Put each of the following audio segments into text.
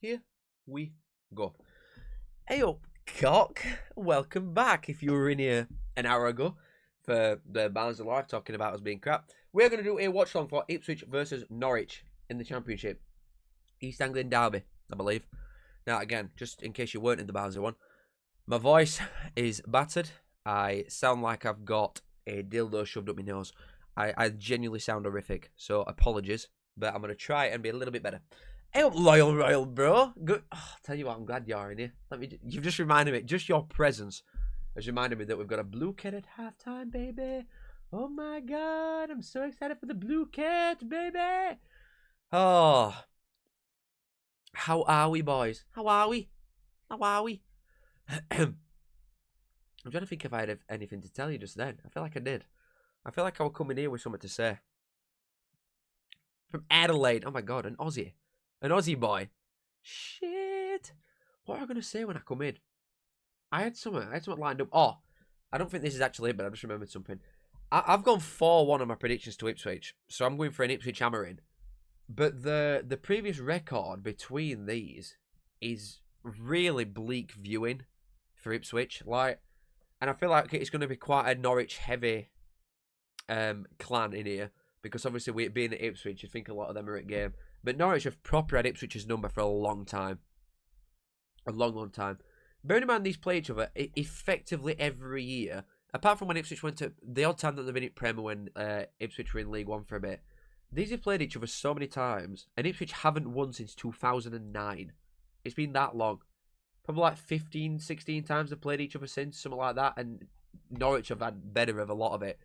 Here we go. Eyup, cock, welcome back. If you were in here an hour ago for the Balance of Life talking about us being crap, we're going to do a watch along for Ipswich versus Norwich in the Championship. East Anglian Derby, I believe. Now, again, just in case you weren't in the Barnsley one, my voice is battered. I sound like I've got a dildo shoved up my nose. I genuinely sound horrific, so apologies, but I'm going to try and be a little bit better. Hey up, loyal royal bro. Good. Oh, I'll tell you what, I'm glad you're in here. You've just reminded me, just your presence has reminded me that we've got a blue kid at halftime, baby. Oh my god, I'm so excited for the blue kid, baby. Oh, how are we, boys? How are we? How are we? I'm trying to think if I had anything to tell you just then. I feel like I did. I feel like I was coming here with something to say. From Adelaide. Oh my god, an Aussie. An Aussie boy. Shit. What am I going to say when I come in? I had something lined up. Oh, I don't think this is actually it, but I just remembered something. I've gone 4-1 on my predictions to Ipswich, so I'm going for an Ipswich hammering. But the previous record between these is really bleak viewing for Ipswich. And I feel like it's going to be quite a Norwich heavy clan in here, because obviously we being at Ipswich, you think a lot of them are at game. But Norwich have proper had Ipswich's number for a long time. A long, long time. Bearing in mind these play each other effectively every year, apart from when Ipswich went to the odd time that they've been at Premier when Ipswich were in League One for a bit. These have played each other so many times, and Ipswich haven't won since 2009. It's been that long. Probably like 15, 16 times they've played each other since, something like that, and Norwich have had better of a lot of it.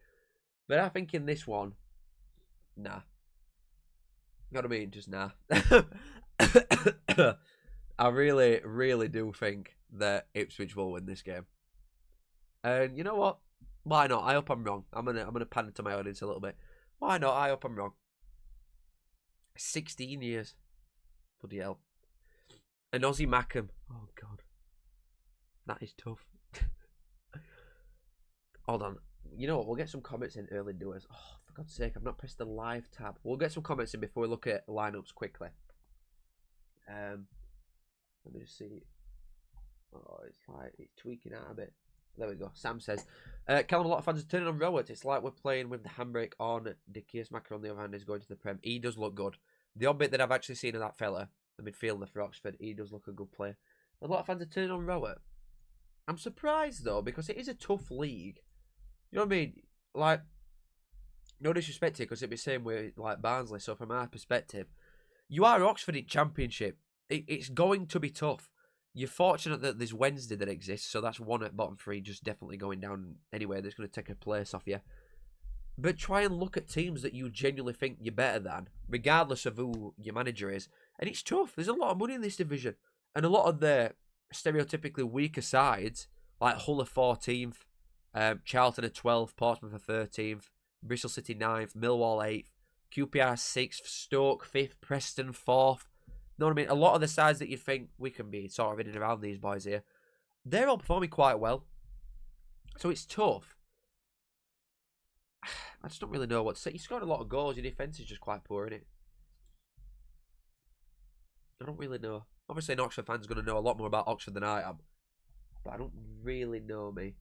But I think in this one, nah. You know what I mean? Just nah. I really, really do think that Ipswich will win this game. And you know what? Why not? I hope I'm wrong. I'm gonna pander to my audience a little bit. Why not? I hope I'm wrong. 16 years. Bloody hell. An Aussie Mackham. Oh god. That is tough. Hold on. You know what? We'll get some comments in early doers. Oh, for God's sake, I've not pressed the live tab. We'll get some comments in before we look at lineups quickly. Let me just see. Oh, it's tweaking out a bit. There we go. Sam says, Callum, a lot of fans are turning on Rowett. It's like we're playing with the handbrake on. Dickius Macker, on the other hand, is going to the Prem. He does look good. The odd bit that I've actually seen of that fella, the midfielder for Oxford, he does look a good player. A lot of fans are turning on Rowett. I'm surprised, though, because it is a tough league. You know what I mean? Like, no disrespect to it, because it'd be the same way like Barnsley. So from our perspective, you are Oxford in Championship. It's going to be tough. You're fortunate that there's Wednesday that exists, so that's one at bottom three, just definitely going down anyway. That's going to take a place off you. But try and look at teams that you genuinely think you're better than, regardless of who your manager is. And it's tough. There's a lot of money in this division. And a lot of the stereotypically weaker sides, like Hull are 14th, Charlton are 12th, Portsmouth are 13th, Bristol City 9th, Millwall 8th, QPR 6th, Stoke 5th, Preston 4th. Know what I mean? A lot of the sides that you think we can be sort of in and around these boys here, they're all performing quite well. So it's tough. I just don't really know what to say. You scored a lot of goals. Your defence is just quite poor, isn't it? I don't really know. Obviously, an Oxford fan's going to know a lot more about Oxford than I am. But I don't really know me.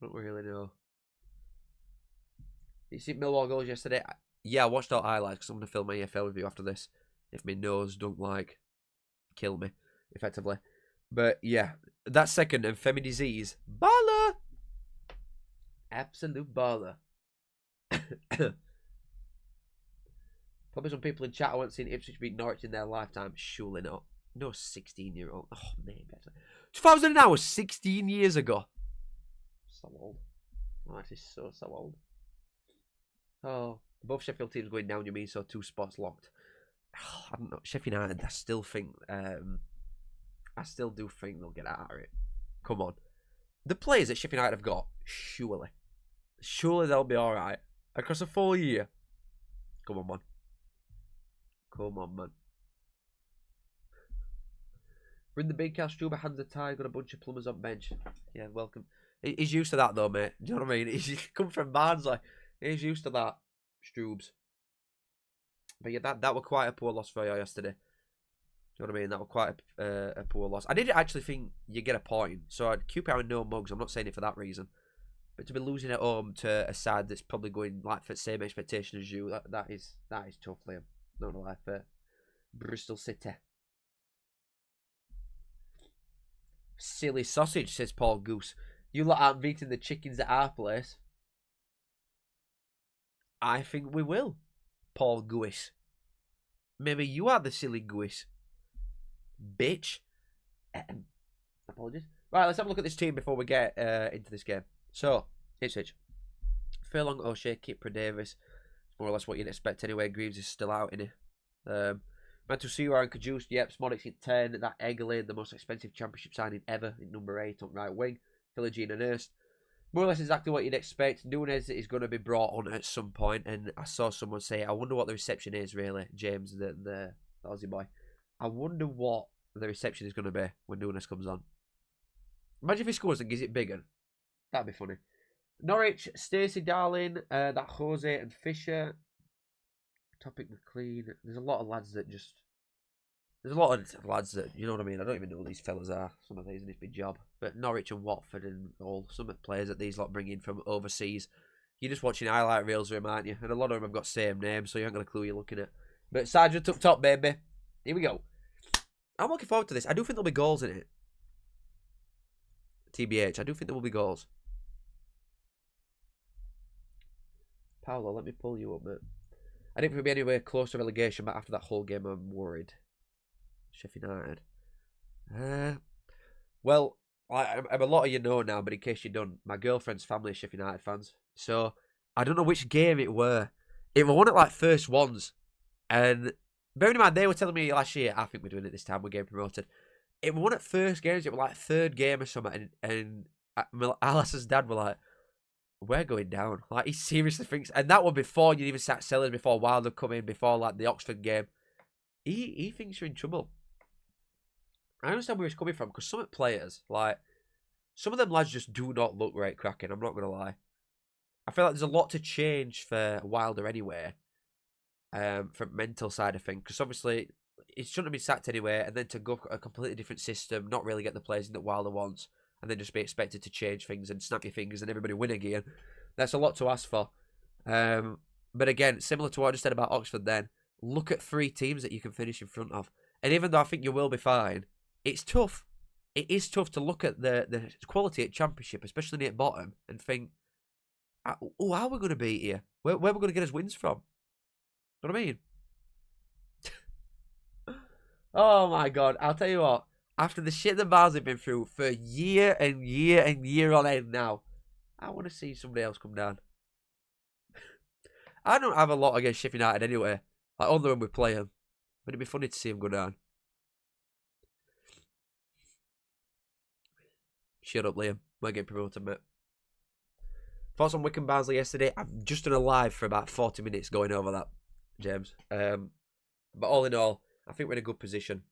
I don't really know. You see Millwall goals yesterday? Yeah, I watched all highlights because I'm going to film my EFL review after this. If my nose don't kill me, effectively. But yeah, that second and Femi Disease, baller, absolute baller. Probably some people in chat haven't seen Ipswich beat Norwich in their lifetime. Surely not. No 16-year-old. Oh, maybe. 2009 was 16 years ago. So old. Oh, that is so old. Oh, both Sheffield teams going down, you mean? So 2 spots locked. I don't know. Sheffield United, I still do think they'll get out of it. Come on. The players that Sheffield United have got, surely they'll be alright. Across a full year. Come on, man. Come on, man. We're in the big cast, Struber, hands are tied, got a bunch of plumbers on bench. Yeah, welcome. He's used to that, though, mate. Do you know what I mean? He's come from Barnsley. He's used to that. Stroobs. But yeah, that were quite a poor loss for you yesterday. You know what I mean? That was quite a poor loss. I did actually think you get a point. So I'd keep having no mugs. I'm not saying it for that reason. But to be losing at home to a side that's probably going like for the same expectation as you, that is tough, Liam. Not gonna lie, for Bristol City. Silly sausage, says Paul Goose. You lot aren't beating the chickens at our place. I think we will, Paul Goose. Maybe you are the silly goose. Bitch. Apologies. Right, let's have a look at this team before we get into this game. So, Ipswich. Furlong, O'Shea, Kipper, Davis. More or less what you'd expect anyway. Greaves is still out, isn't he? Mantusiwa and Kajus, yep. Smodix at 10. That Eggerley, the most expensive championship signing ever, in number 8 on right wing. Philogene and Hurst. More or less exactly what you'd expect. Nunes is going to be brought on at some point, and I saw someone say, I wonder what the reception is, really. James, the Aussie boy. I wonder what the reception is going to be when Nunes comes on. Imagine if he scores and gives it bigger. That'd be funny. Norwich, Stacey, Darling, that Jose and Fisher. Topic McLean. There's a lot of lads that just... There's a lot of lads that, you know what I mean? I don't even know who these fellas are. Some of these in this big job. But Norwich and Watford and all, some of the players that these lot bring in from overseas. You're just watching highlight reels of them, aren't you? And a lot of them have got same names, so you ain't got a clue you're looking at. But Sergeant up top, baby. Here we go. I'm looking forward to this. I do think there'll be goals in it. TBH, I do think there will be goals. Paolo, let me pull you up, mate. I didn't think we'd be anywhere close to relegation, but after that whole game, I'm worried. Sheffield United. Well, I'm a lot of you know now, but in case you don't, my girlfriend's family is Sheffield United fans. So, I don't know which game it were. It were one of like first ones. And bearing in mind, they were telling me last year, I think we're doing it this time, we're getting promoted. It were one at first games, it was like third game or something. And Alice's dad were like, we're going down. Like, he seriously thinks, and that was before you'd even start selling, before Wilder come in, before like the Oxford game. He thinks you're in trouble. I understand where he's coming from, because some players, like, some of them lads just do not look right cracking, I'm not going to lie. I feel like there's a lot to change for Wilder anyway, from mental side of things, because obviously, he shouldn't have been sacked anyway, and then to go a completely different system, not really get the players in that Wilder wants, and then just be expected to change things and snap your fingers and everybody win again. That's a lot to ask for. But again, similar to what I just said about Oxford then, look at 3 teams that you can finish in front of. And even though I think you will be fine, it's tough. It is tough to look at the quality at Championship, especially near bottom, and think, oh, how are we going to beat here? Where are we going to get us wins from? You know what I mean? Oh my God, I'll tell you what. After the shit that Barnes have been through for year and year and year on end now, I want to see somebody else come down. I don't have a lot against Sheffield United anyway. Like, only when we play them. But it'd be funny to see them go down. Shut up, Liam. We're getting promoted, mate. Thoughts on Wycombe Barnsley yesterday? I've just done a live for about 40 minutes going over that, James. But all in all, I think we're in a good position.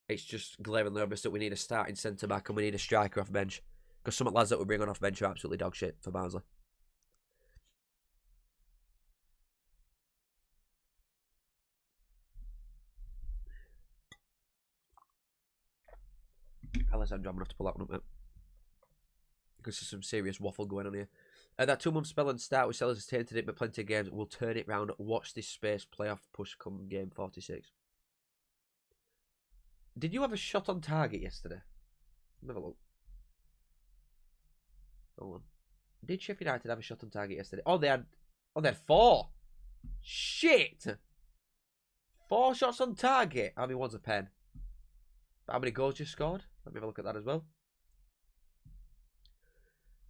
It's just glaringly obvious that we need a starting centre back and we need a striker off bench, because some of the lads that we bring on off bench are absolutely dog shit for Barnsley. Alessandro, I'm going to have to pull that one up, mate, because there's some serious waffle going on here. That 2-month spell and start with Sellers has tainted it, but plenty of games will turn it round. Watch this space playoff push come game 46. Did you have a shot on target yesterday? Have a look. Hold on. Did Sheffield United have a shot on target yesterday? Oh, they had 4. Shit! 4 shots on target. How many one's a pen? How many goals you scored? Let me have a look at that as well.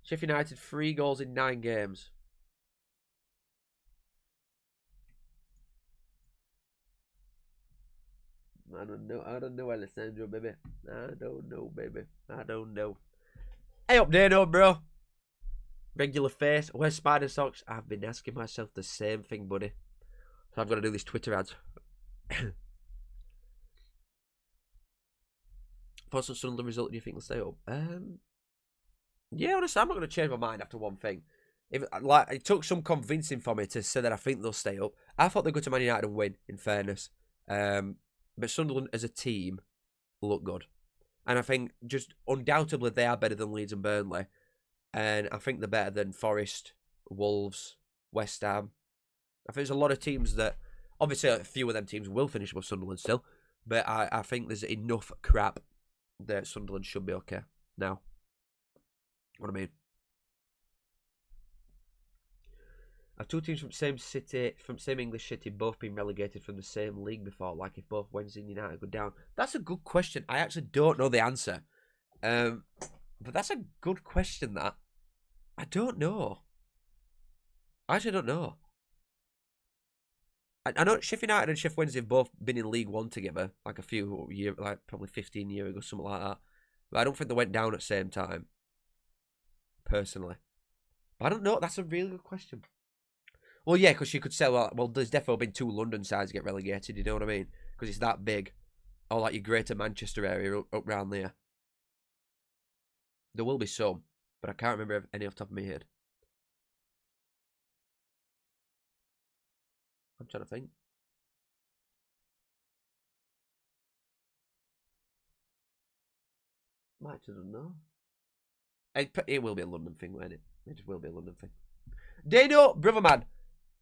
Sheffield United 3 goals in 9 games. I don't know, Alessandro, baby. I don't know, baby. I don't know. Hey up there, no, bro. Regular face. Where's Spider Socks? I've been asking myself the same thing, buddy. So I've got to do these Twitter ads. Thoughts on Sunderland result, do you think they'll stay up? Yeah, honestly, I'm not going to change my mind after one thing. It took some convincing for me to say that I think they'll stay up. I thought they'd go to Man United and win, in fairness. But Sunderland as a team look good. And I think just undoubtedly they are better than Leeds and Burnley. And I think they're better than Forest, Wolves, West Ham. I think there's a lot of teams that, obviously a few of them teams will finish with Sunderland still. But I think there's enough crap that Sunderland should be okay now. What I mean. Have two teams from same city, from same English city, both been relegated from the same league before? Like if both Wednesday and United go down? That's a good question. I actually don't know the answer. But that's a good question, that. I don't know. I actually don't know. I know Sheffield United and Sheffield Wednesday have both been in League One together, like a few years, like probably 15 years ago, something like that. But I don't think they went down at the same time, personally. But I don't know. That's a really good question. Well, yeah, because you could say, well, there's definitely been two London sides get relegated, you know what I mean? Because it's that big. Or like your Greater Manchester area up round there. There will be some, but I can't remember any off the top of my head. I'm trying to think. Might have done know. It will be a London thing, won't it? It will be a London thing. Dano, brother man.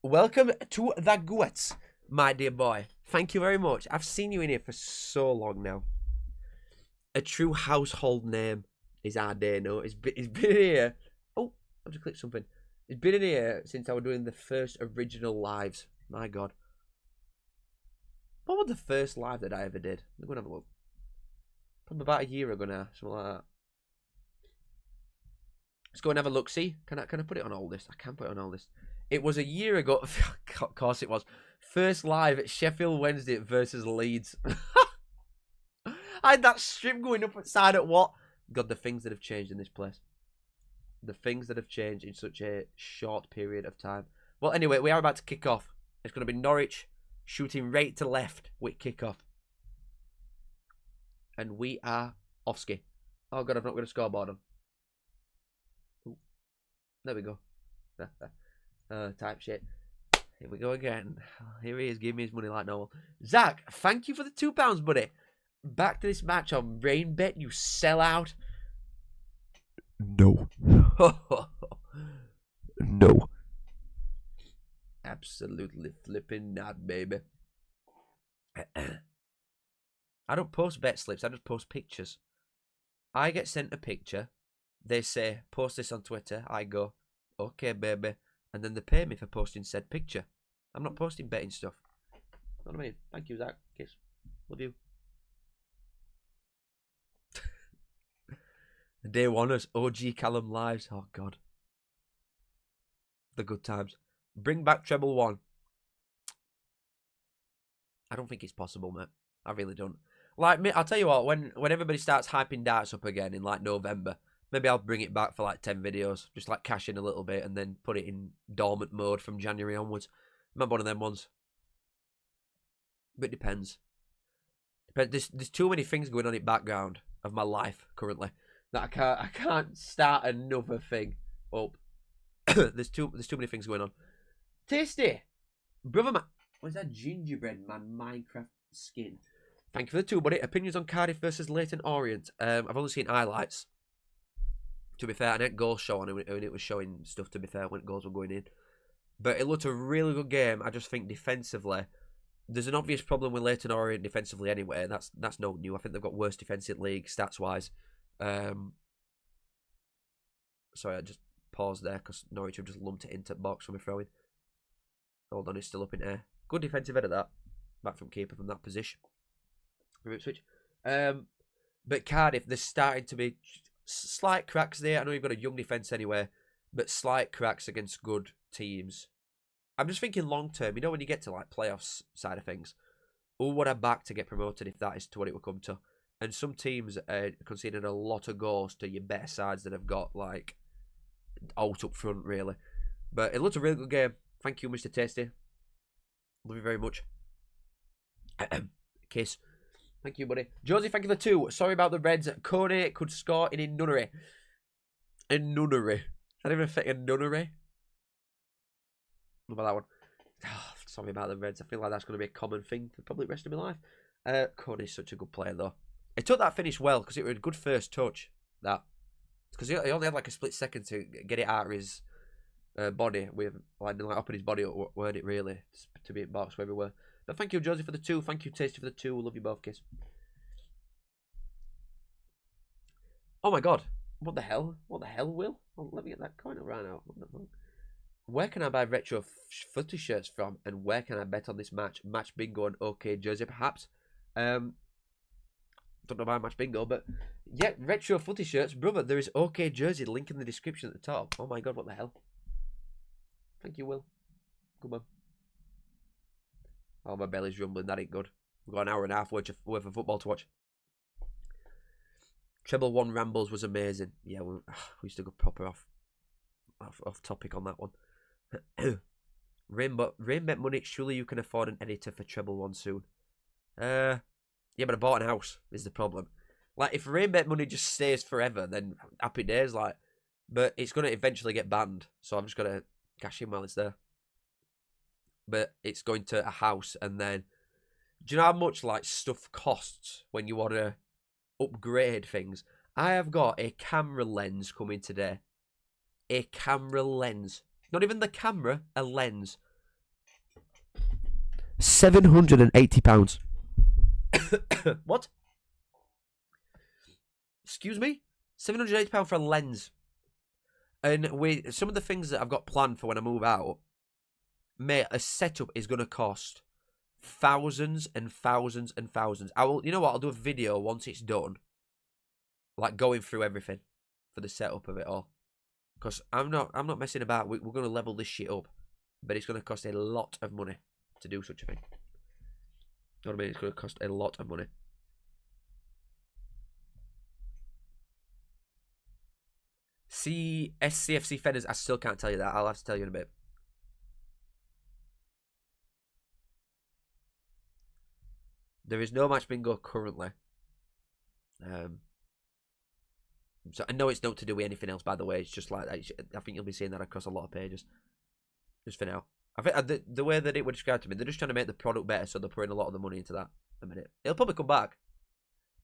Welcome to the Guets, my dear boy. Thank you very much. I've seen you in here for so long now. A true household name is our Dano. It's been here. Oh, I've just clicked something. It's been in here since I was doing the first original lives. My God. What was the first live that I ever did? Let me go and have a look. Probably about a year ago now, something like that. Let's go and have a look. See, can I put it on all this? I can put it on all this. It was a year ago. Of course it was. First live at Sheffield Wednesday versus Leeds. I had that strip going up outside at what? God, the things that have changed in this place. The things that have changed in such a short period of time. Well, anyway, we are about to kick off. It's going to be Norwich shooting right to left with kickoff. And we are off-ski. Oh, God, I've not got a scoreboard on. Ooh. There we go. Type shit. Here we go again. Here he is, giving me his money like normal. Zach, thank you for the £2, buddy. Back to this match on Rain Bet, you sell out. No. No. Absolutely flipping not, baby. I don't post bet slips, I just post pictures. I get sent a picture. They say, post this on Twitter. I go, okay, baby. And then they pay me for posting said picture. I'm not posting betting stuff. You know what I mean? Thank you, Zach. Kiss. Love you. Day oneers, OG Callum lives. Oh, God. The good times. Bring back treble one. I don't think it's possible, mate. I really don't. Like, I'll tell you what, when everybody starts hyping darts up again in, like, November, maybe I'll bring it back for, like, 10 videos. Just, like, cash in a little bit and then put it in dormant mode from January onwards. I'm one of them ones. But it depends. There's too many things going on in the background of my life currently that I can't start another thing up. there's too many things going on. Tasty, brother man. What's that gingerbread man? Minecraft skin. Thank you for the two, buddy. Opinions on Cardiff versus Leyton Orient. I've only seen highlights. To be fair, I didn't goal show on it when it was showing stuff. To be fair, when goals were going in, but it looked a really good game. I just think defensively, there's an obvious problem with Leyton Orient defensively anyway. That's no new. I think they've got worst defensive league stats wise. Sorry, I just paused there because Norwich have just lumped it into the box for me throwing. Hold on, it's still up in air. Good defensive head of that. Back from keeper from that position. Ipswich. But Cardiff, there's starting to be slight cracks there. I know you've got a young defence anyway, but slight cracks against good teams. I'm just thinking long term. You know, when you get to like playoffs side of things, who would I back to get promoted if that is to what it would come to? And some teams are conceding a lot of goals to your better sides that have got like out up front, really. But it looks a really good game. Thank you, Mr. Tasty. Love you very much. Kiss. Thank you, buddy. Josie, thank you for 2. Sorry about the Reds. Kone could score in a nunnery. A nunnery. I don't even think a nunnery. What about that one? Oh, sorry about the Reds. I feel like that's going to be a common thing for probably the rest of my life. Cody's such a good player, though. He took that finish well because it was a good first touch. That because he only had like a split second to get it out of his body with like up in his body, weren't it really, to be in box where we were. But thank you, Josie, for the 2. Thank you, Tasty, for the 2. Love you both, kiss. Oh my god. What the hell? What the hell, Will? Oh, let me get that coin right now. Where can I buy retro footy shirts from? And where can I bet on this match? Match bingo and OK jersey, perhaps? Don't know about match bingo, but yeah, retro footy shirts. Brother, there is OK jersey. Link in the description at the top. Oh my god, what the hell? Thank you, Will. Good man. Oh, my belly's rumbling. That ain't good. We've got an hour and a half worth of football to watch. Treble 1 Rambles was amazing. Yeah, we used to go proper off topic on that one. Rainbet money. Surely you can afford an editor for Treble 1 soon. Yeah, but I bought an house is the problem. Like, if Rainbet money just stays forever, then happy days. Like, but it's gonna eventually get banned, so I'm just gonna cash in while it's there. But it's going to a house, and then do you know how much like stuff costs when you want to upgrade things? I have got a camera lens coming today. A camera lens. Not even the camera, a lens. £780. What? Excuse me? £780 for a lens. And with some of the things that I've got planned for when I move out, mate, a setup is going to cost thousands and thousands and thousands. You know what? I'll do a video once it's done, like going through everything for the setup of it all. Because I'm not messing about. We're going to level this shit up, but it's going to cost a lot of money to do such a thing. You know what I mean? It's going to cost a lot of money. SCFC Fenners, I still can't tell you that. I'll have to tell you in a bit. There is no match bingo currently. So I know it's not to do with anything else, by the way. It's just like, I think you'll be seeing that across a lot of pages. Just for now. I think the way that it would describe to me, they're just trying to make the product better, so they're putting a lot of the money into that a minute. It'll probably come back.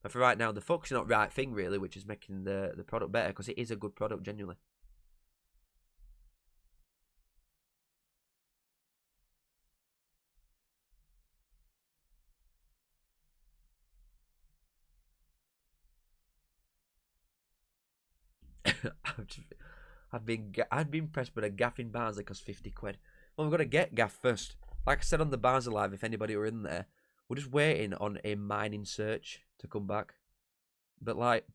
But for right now, they're focusing on the right thing, really, which is making the product better, because it is a good product, genuinely. I've been pressed with a gaff in Barnsley cost 50 quid. Well, we've got to get gaff first. Like I said on the Barnsley Live, if anybody were in there, we're just waiting on a mining search to come back. But like,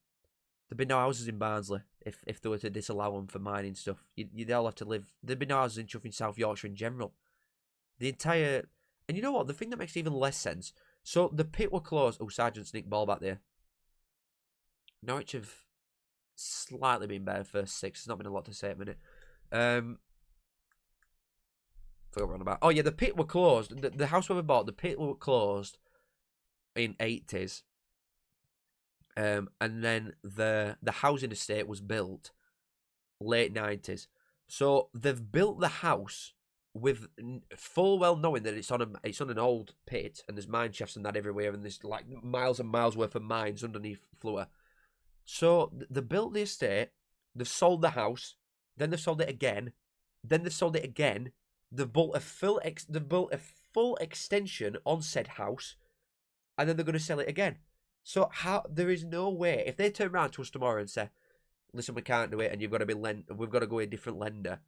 there'd be no houses in Barnsley if they were to disallow them for mining stuff. You'd all have to live. There'd be no houses in Chuff in South Yorkshire in general. The entire, and you know what? The thing that makes even less sense. So the pit were closed. Oh, Sergeant's nicked ball back there. Norwich have slightly been better first 6. There's not been a lot to say at a minute. Forgot what I'm about. Oh yeah, the pit were closed. The house where we bought, the pit were closed in 80s. And then the housing estate was built late 90s. So they've built the house with full well knowing that it's on an old pit, and there's mine shafts and that everywhere, and there's like miles and miles worth of mines underneath Fluor. So they built the estate, they've sold the house, then they've sold it again, then they've sold it again. They've built a full extension on said house, and then they're going to sell it again. So there is no way, if they turn around to us tomorrow and say, listen, we can't do it, and we've got to go a different lender.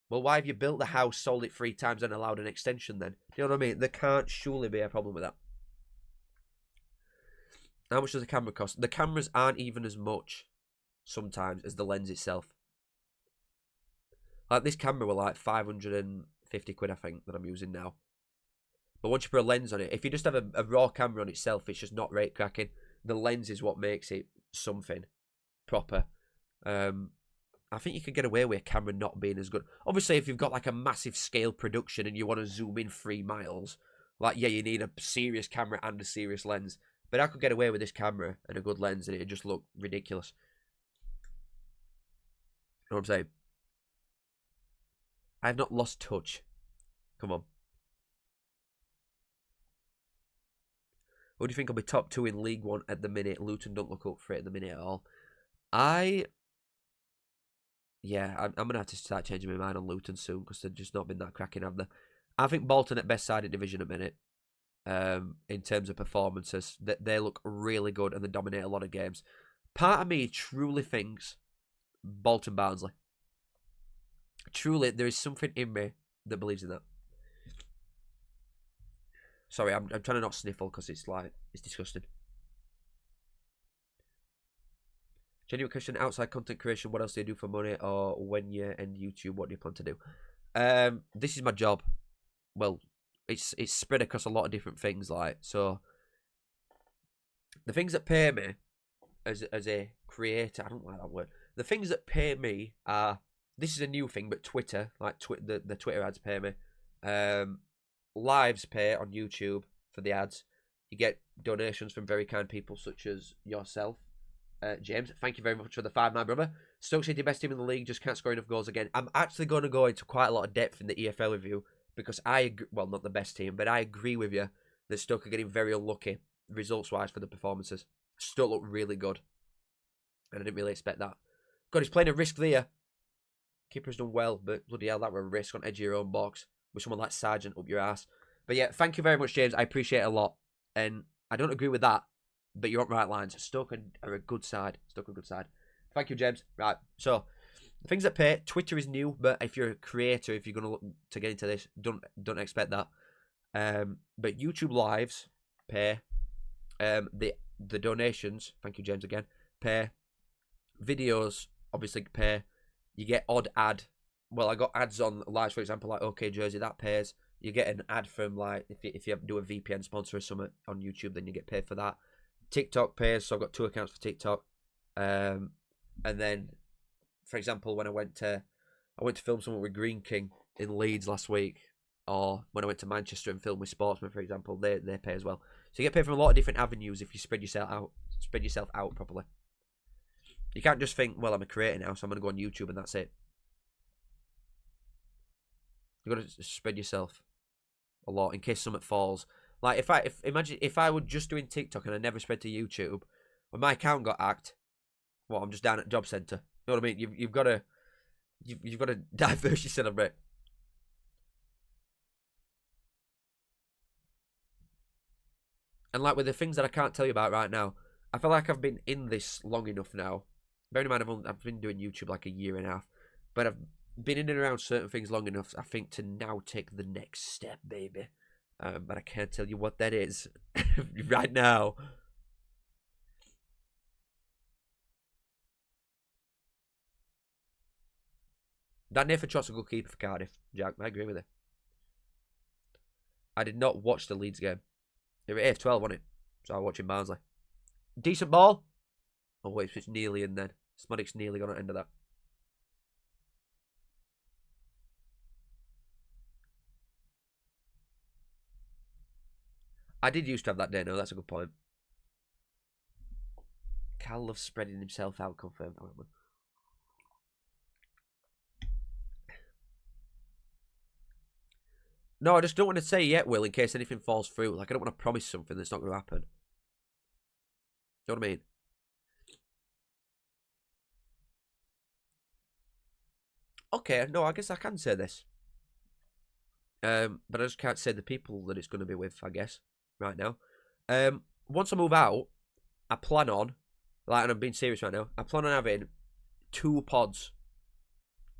Well, why have you built the house, sold it 3 times, and allowed an extension then? Do you know what I mean? There can't surely be a problem with that. How much does the camera cost? The cameras aren't even as much sometimes as the lens itself. Like this camera were like 550 quid, I think, that I'm using now. But once you put a lens on it, if you just have a raw camera on itself, it's just not rate cracking. The lens is what makes it something proper. I think you could get away with a camera not being as good. Obviously, if you've got like a massive scale production and you want to zoom in 3 miles, like, yeah, you need a serious camera and a serious lens. But I could get away with this camera and a good lens and it'd just look ridiculous. You know what I'm saying? I have not lost touch. Come on. Who do you think will be top 2 in League One at the minute? Luton don't look up for it at the minute at all. Yeah, I'm going to have to start changing my mind on Luton soon because they've just not been that cracking, have they? I think Bolton at best side in division at the minute. In terms of performances, that they look really good and they dominate a lot of games. Part of me truly thinks Bolton Barnsley. Truly, there is something in me that believes in that. Sorry, I'm trying to not sniffle because it's disgusting. Genuine question, outside content creation, what else do you do for money? Or when you end YouTube, what do you plan to do? This is my job. Well, it's spread across a lot of different things, like, so the things that pay me as a creator, I don't like that word. The things that pay me are, this is a new thing, but Twitter, like the Twitter ads pay me. Lives pay on YouTube for the ads. You get donations from very kind people such as yourself. James, thank you very much for the 5, my brother. Stoke City, best team in the league, just can't score enough goals again. I'm actually going to go into quite a lot of depth in the EFL review because well, not the best team, but I agree with you that Stoke are getting very unlucky results-wise for the performances. Stoke look really good, and I didn't really expect that. God, he's playing a risk there. Keeper's done well, but bloody hell, that were a risk on edge of your own box with someone like Sargent up your ass. But yeah, thank you very much, James. I appreciate it a lot, and I don't agree with that. But you're on the right lines. Stoke are a good side. Stoke are a good side. Thank you, James. Right, so the things that pay. Twitter is new, but if you're a creator, if you're going to look to get into this, don't expect that. But YouTube lives pay. The donations. Thank you, James, again. Pay. Videos obviously pay. You get odd ad. Well, I got ads on lives, for example, like OK Jersey. That pays. You get an ad from like if you do a VPN sponsor or something on YouTube, then you get paid for that. TikTok pays, so I've got 2 accounts for TikTok. And then, for example, when I went to film something with Green King in Leeds last week, or when I went to Manchester and filmed with Sportsman, for example, they pay as well. So you get paid from a lot of different avenues if you spread yourself out properly. You can't just think, well, I'm a creator now, so I'm going to go on YouTube and that's it. You've got to spread yourself a lot in case something falls. Like imagine if I were just doing TikTok and I never spread to YouTube, when my account got hacked, well, I'm just down at job centre. You know what I mean? You've got to diverse yourself a bit. And like with the things that I can't tell you about right now, I feel like I've been in this long enough now. Bearing in mind I've been doing YouTube like a year and a half, but I've been in and around certain things long enough, I think, to now take the next step, baby. But I can't tell you what that is right now. Dan Nathan Trott's a good keeper for Cardiff, Jack. I agree with it. I did not watch the Leeds game. It was AF12, wasn't it? So I was watching Barnsley. Decent ball. Oh, wait, it's nearly in then. Smodic's nearly got an end of that. I did used to have that day, no, that's a good point. Cal loves spreading himself out, confirmed. No, I just don't want to say yet, Will, in case anything falls through. Like, I don't want to promise something that's not going to happen. Do you know what I mean? Okay, no, I guess I can say this. But I just can't say the people that it's going to be with, I guess, right now. Once I move out, I plan on, like, and I'm being serious right now, I plan on having 2 pods.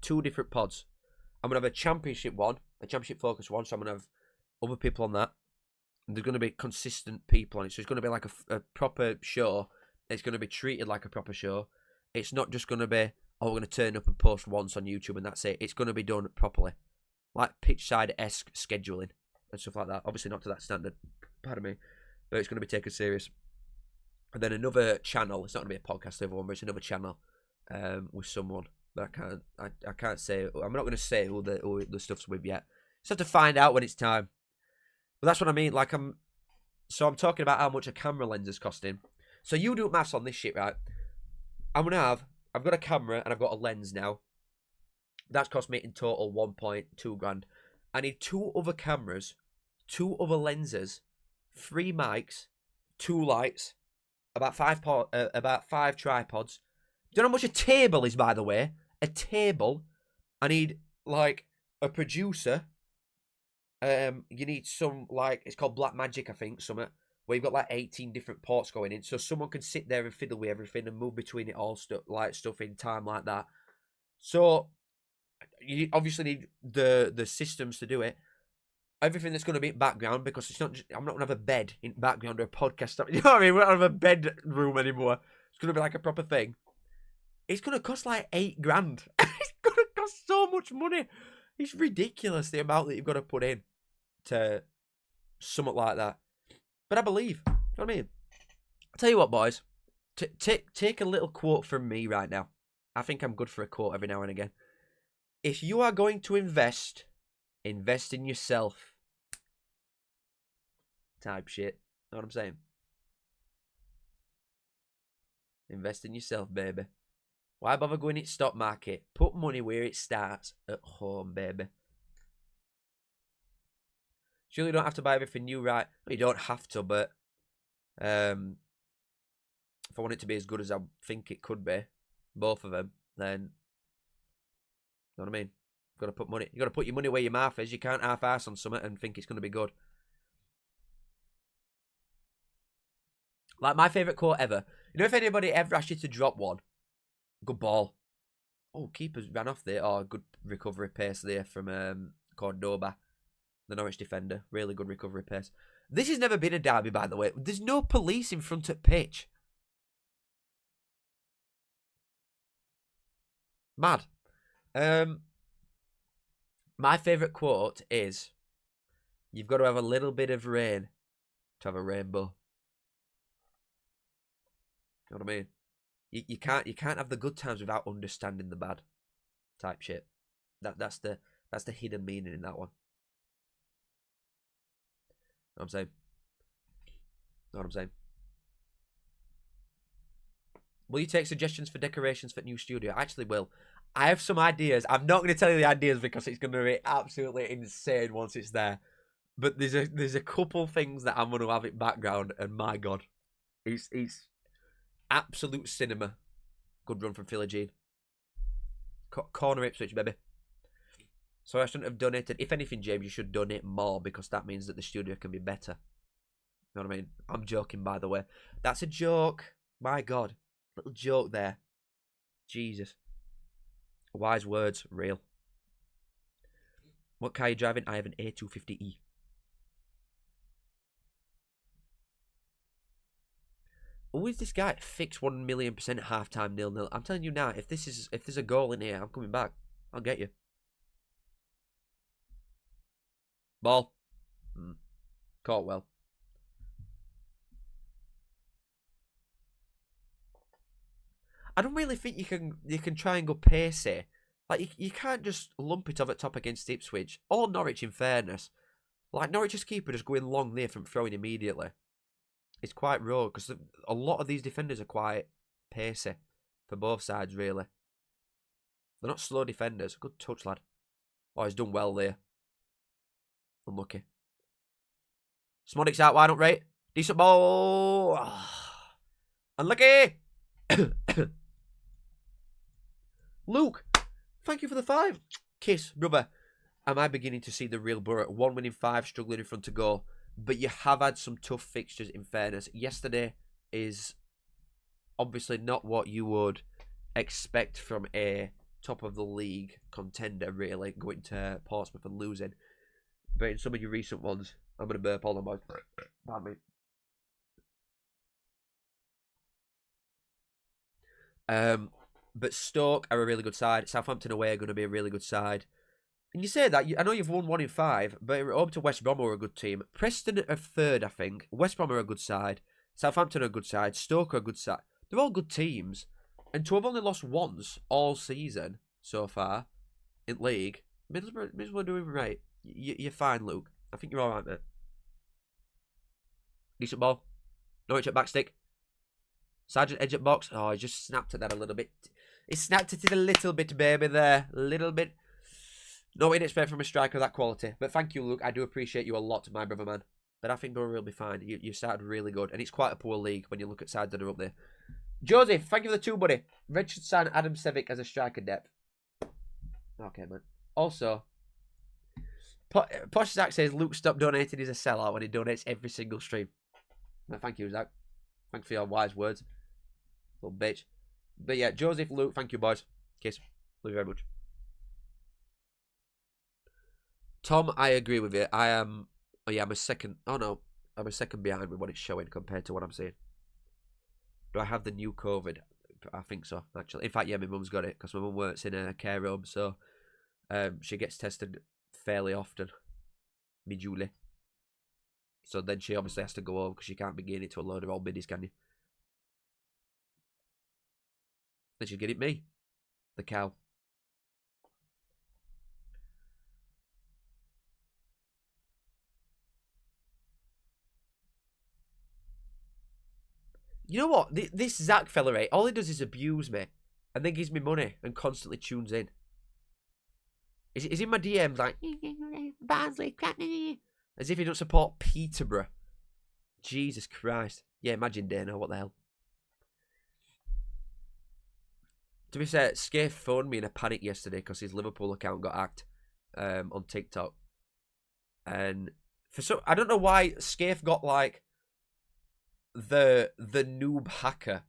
2 different pods. I'm going to have a championship one, a championship focus one, so I'm going to have other people on that. And there's going to be consistent people on it. So it's going to be like a proper show. It's going to be treated like a proper show. It's not just going to be, oh, we're going to turn up and post once on YouTube and that's it. It's going to be done properly. Like pitchside-esque scheduling and stuff like that. Obviously not to that standard, pardon me. But it's going to be taken serious. And then another channel. It's not going to be a podcast, everyone, but it's another channel with someone. But I can't say. I'm not going to say who the stuff's with yet. Just have to find out when it's time. But that's what I mean. Like I'm talking about how much a camera lens is costing. So you do maths on this shit, right? I've got a camera and I've got a lens now. That's cost me in total 1.2 grand. I need 2 other cameras, 2 other lenses, 3 mics, 2 lights, about five tripods. Do you know how much a table is, by the way? A table. I need like a producer. You need some like it's called Black Magic, I think, something where you've got like 18 different ports going in, so someone can sit there and fiddle with everything and move between it all, stuff in time like that. So you obviously need the systems to do it. Everything that's going to be in background, because it's not just, I'm not going to have a bed in background or a podcast. You know what I mean? We don't have a bedroom anymore. It's going to be like a proper thing. It's going to cost like $8 grand. It's going to cost so much money. It's ridiculous the amount that you've got to put in to something like that. But I believe. You know what I mean? I'll tell you what, boys. Take a little quote from me right now. I think I'm good for a quote every now and again. If you are going to invest in yourself. Type shit. Know what I'm saying? Invest in yourself, baby. Why bother going in stock market? Put money where it starts, at home, baby. Surely you don't have to buy everything new, right? Well, you don't have to, but if I want it to be as good as I think it could be, both of them, then you know what I mean? You've got to put money. You got to put your money where your mouth is. You can't half-ass on something and think it's going to be good. Like my favourite quote ever. You know, if anybody ever asked you to drop one, good ball. Oh, keepers ran off there. Oh, good recovery pace there from Cordoba, the Norwich defender. Really good recovery pace. This has never been a derby, by the way. There's no police in front of pitch. Mad. My favourite quote is, you've got to have a little bit of rain to have a rainbow. You know what I mean? You can't have the good times without understanding the bad type shit. That's the hidden meaning in that one. Know what I'm saying? Know what I'm saying? Will you take suggestions for decorations for new studio? I actually will. I have some ideas. I'm not going to tell you the ideas because it's going to be absolutely insane once it's there. But there's a couple things that I'm going to have in background, and my God, it's absolute cinema. Good run from Philly Jean. Corner Ipswich, baby. So I shouldn't have donated. If anything, James, you should donate more because that means that the studio can be better. You know what I mean? I'm joking, by the way. That's a joke. My God. Little joke there. Jesus. Wise words. Real. What car are you driving? I have an A250E. Who is this guy? Fix 1,000,000% half-time 0-0. I'm telling you now, if there's a goal in here, I'm coming back. I'll get you. Ball. Caught well. I don't really think you can try and go pacey. Like you can't just lump it over the top against Ipswich or Norwich. In fairness, like Norwich's keeper just going long there from throwing immediately. It's quite raw because a lot of these defenders are quite pacey for both sides. Really, they're not slow defenders. Good touch, lad. Oh, he's done well there. Unlucky. Smodic's out wide up, right? Decent ball. Unlucky. Luke, thank you for the 5. Kiss, brother. Am I beginning to see the real Borough? 1 win in 5, struggling in front to goal. But you have had some tough fixtures, in fairness. Yesterday is obviously not what you would expect from a top-of-the-league contender, really, going to Portsmouth and losing. But in some of your recent ones, I'm going to burp all the boys. Pardon me. But Stoke are a really good side. Southampton away are going to be a really good side. And you say that, I know you've won 1 in 5, but you're home to West Brom, who are a good team. Preston are 3rd, I think. West Brom are a good side. Southampton are a good side. Stoke are a good side. They're all good teams. And to have only lost once all season so far in league, Middlesbrough are doing right. You're fine, Luke. I think you're all right, mate. Decent ball. Norwich at backstick. Sergeant edge at box. Oh, he just snapped at that a little bit. He snapped at it a little bit, baby, there. A little bit. Not what you'd expect from a striker of that quality. But thank you, Luke. I do appreciate you a lot, my brother, man. but I think Borough will be fine. You started really good, and it's quite a poor league when you look at sides that are up there. Joseph, thank you for the 2, buddy. Red should sign Adam Sevic as a striker depth. Okay, man. Also, Posh Zach says Luke stopped donating. He's a sellout when he donates every single stream. Well, thank you, Zach. Thanks for your wise words. Little bitch. But yeah, Joseph, Luke, thank you, boys. Kiss. Love you very much. Tom, I agree with you. I am. Oh yeah, I'm a second. Oh no, I'm a second behind with what it's showing compared to what I'm seeing. Do I have the new COVID? I think so, actually. In fact, yeah, my mum's got it because my mum works in a care home, so she gets tested fairly often. Me Julie. So then she obviously has to go home because she can't be getting it to a load of old biddies, can you? Then she'll get it me. The cow. You know what? This Zach fella, right? All he does is abuse me and then gives me money and constantly tunes in. Is in my DMs like, Barnsley, crap, as if he don't support Peterborough. Jesus Christ. Yeah, imagine Dano, what the hell. To be fair, Scaife phoned me in a panic yesterday because his Liverpool account got hacked on TikTok. And for some, I don't know why Scaife got like the noob hacker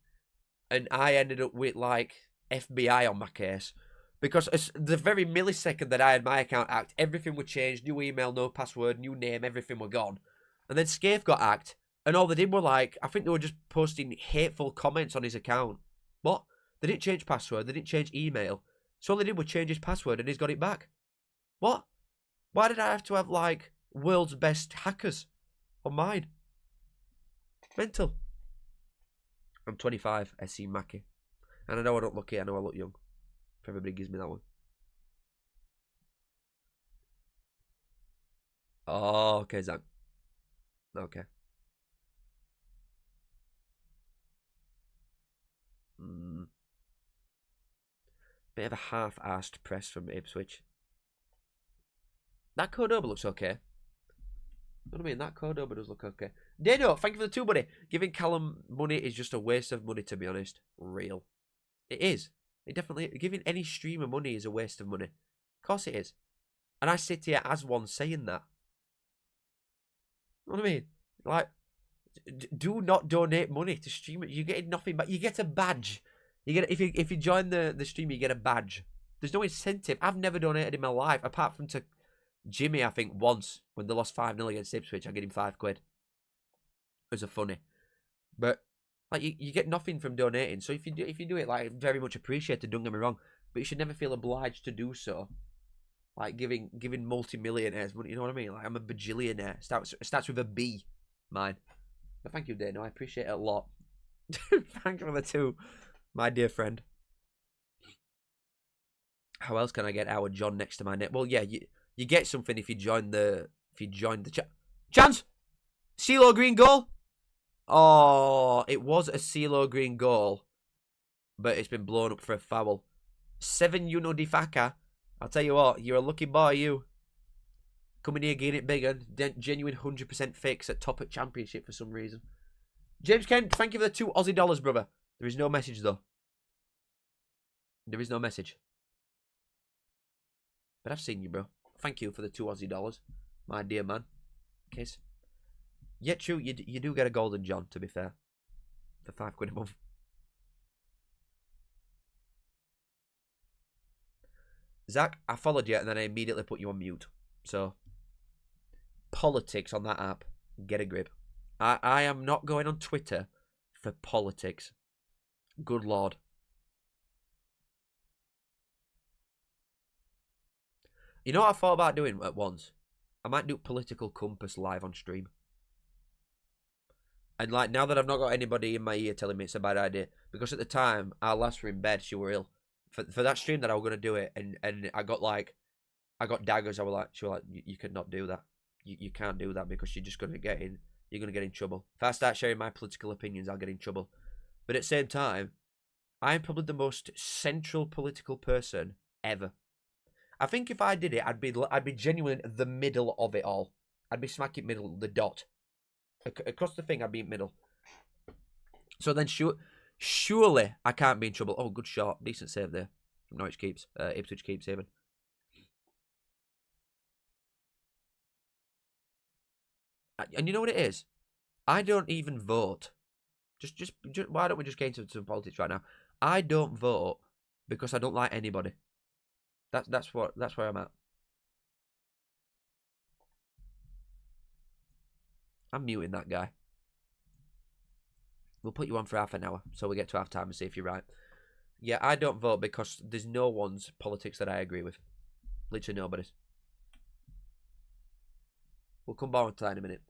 and I ended up with like FBI on my case. Because the very millisecond that I had my account hacked, everything would change. New email, no password, new name, everything were gone. And then Scaife got hacked. And all they did were like, I think they were just posting hateful comments on his account. What? They didn't change password. They didn't change email. So all they did was change his password and he's got it back. What? Why did I have to have like world's best hackers on mine? Mental. I'm 25, SC Mackie. And I know I don't look it, I know I look young. If everybody gives me that one. Oh, okay, Zach. Okay. Bit of a half-assed press from Ipswich. That Cordoba looks okay. You know what I mean? That Cordoba does look okay. Dano, thank you for the 2, buddy. Giving Callum money is just a waste of money, to be honest. Real. It is. It definitely... Giving any streamer money is a waste of money. Of course it is. And I sit here as one saying that. You know what I mean? Like, do not donate money to streamers. You're getting nothing back. You get a badge. You get if you join the stream, you get a badge. There's no incentive. I've never donated in my life, apart from to Jimmy, I think, once when they lost 5-0 against Ipswich. I get him £5. It was a funny. But like you get nothing from donating. So if you do it, like, very much appreciated, don't get me wrong. But you should never feel obliged to do so. Like giving multi-millionaires money, you know what I mean? Like, I'm a bajillionaire. Starts with a B, mine. But thank you, Dano. I appreciate it a lot. Thank you for the 2, my dear friend. How else can I get our John next to my name? Well, yeah, you get something if you join the chat. Chance! CeeLo Green goal? Oh, it was a CeeLo Green goal, but it's been blown up for a foul. 7 Uno Di Faca. I'll tell you what, you're a lucky boy, you. Coming here, getting it bigger. Genuine 100% fix at top at championship for some reason. James Kent, thank you for the 2 Aussie dollars, brother. There is no message, though. There is no message. But I've seen you, bro. Thank you for the 2 Aussie dollars, my dear man. Kiss. Yeah, true, you do get a golden John, to be fair. For £5 a month. Zach, I followed you and then I immediately put you on mute. So, politics on that app. Get a grip. I am not going on Twitter for politics. Good Lord. You know what I thought about doing at once? I might do Political Compass live on stream. And like, now that I've not got anybody in my ear telling me it's a bad idea, because at the time our lass were in bed, she were ill. For that stream that I was gonna do it, and I got daggers. She was like, you could not do that. You can't do that because you're just gonna get in trouble. If I start sharing my political opinions, I'll get in trouble. But at the same time, I'm probably the most central political person ever. I think if I did it, I'd be genuinely in the middle of it all. I'd be smack in middle, the dot. Across the thing, I'd be in middle. So then surely I can't be in trouble. Oh, good shot. Decent save there. Norwich keeps. Ipswich keeps saving. And you know what it is? I don't even vote. Just why don't we just get into some politics right now? I don't vote because I don't like anybody. That's where I'm at. I'm muting that guy. We'll put you on for half an hour so we get to half time and see if you're right. Yeah, I don't vote because there's no one's politics that I agree with. Literally nobody's. We'll come back to that in a minute.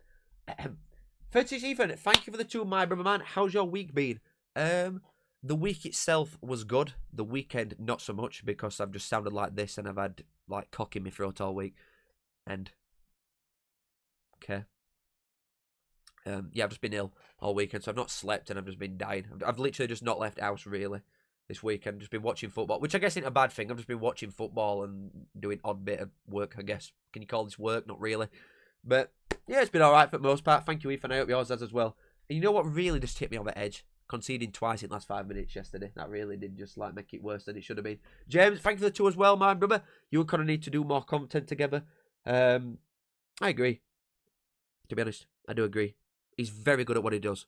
36 Ethan, thank you for the 2, my brother man. How's your week been? The week itself was good. The weekend, not so much, because I've just sounded like this and I've had, like, cock in my throat all week. And, okay. Yeah, I've just been ill all weekend, so I've not slept and I've just been dying. I've literally just not left house, really, this weekend. Just been watching football, which I guess isn't a bad thing. I've just been watching football and doing odd bit of work, I guess. Can you call this work? Not really. But, yeah, it's been alright for the most part. Thank you, Ethan. I hope yours has as well. And you know what really just hit me on the edge? Conceding twice in the last 5 minutes yesterday. That really did just like make it worse than it should have been. James, thank you for the 2 as well, my brother. You and Connor need to do more content together. I agree. To be honest, I do agree. He's very good at what he does,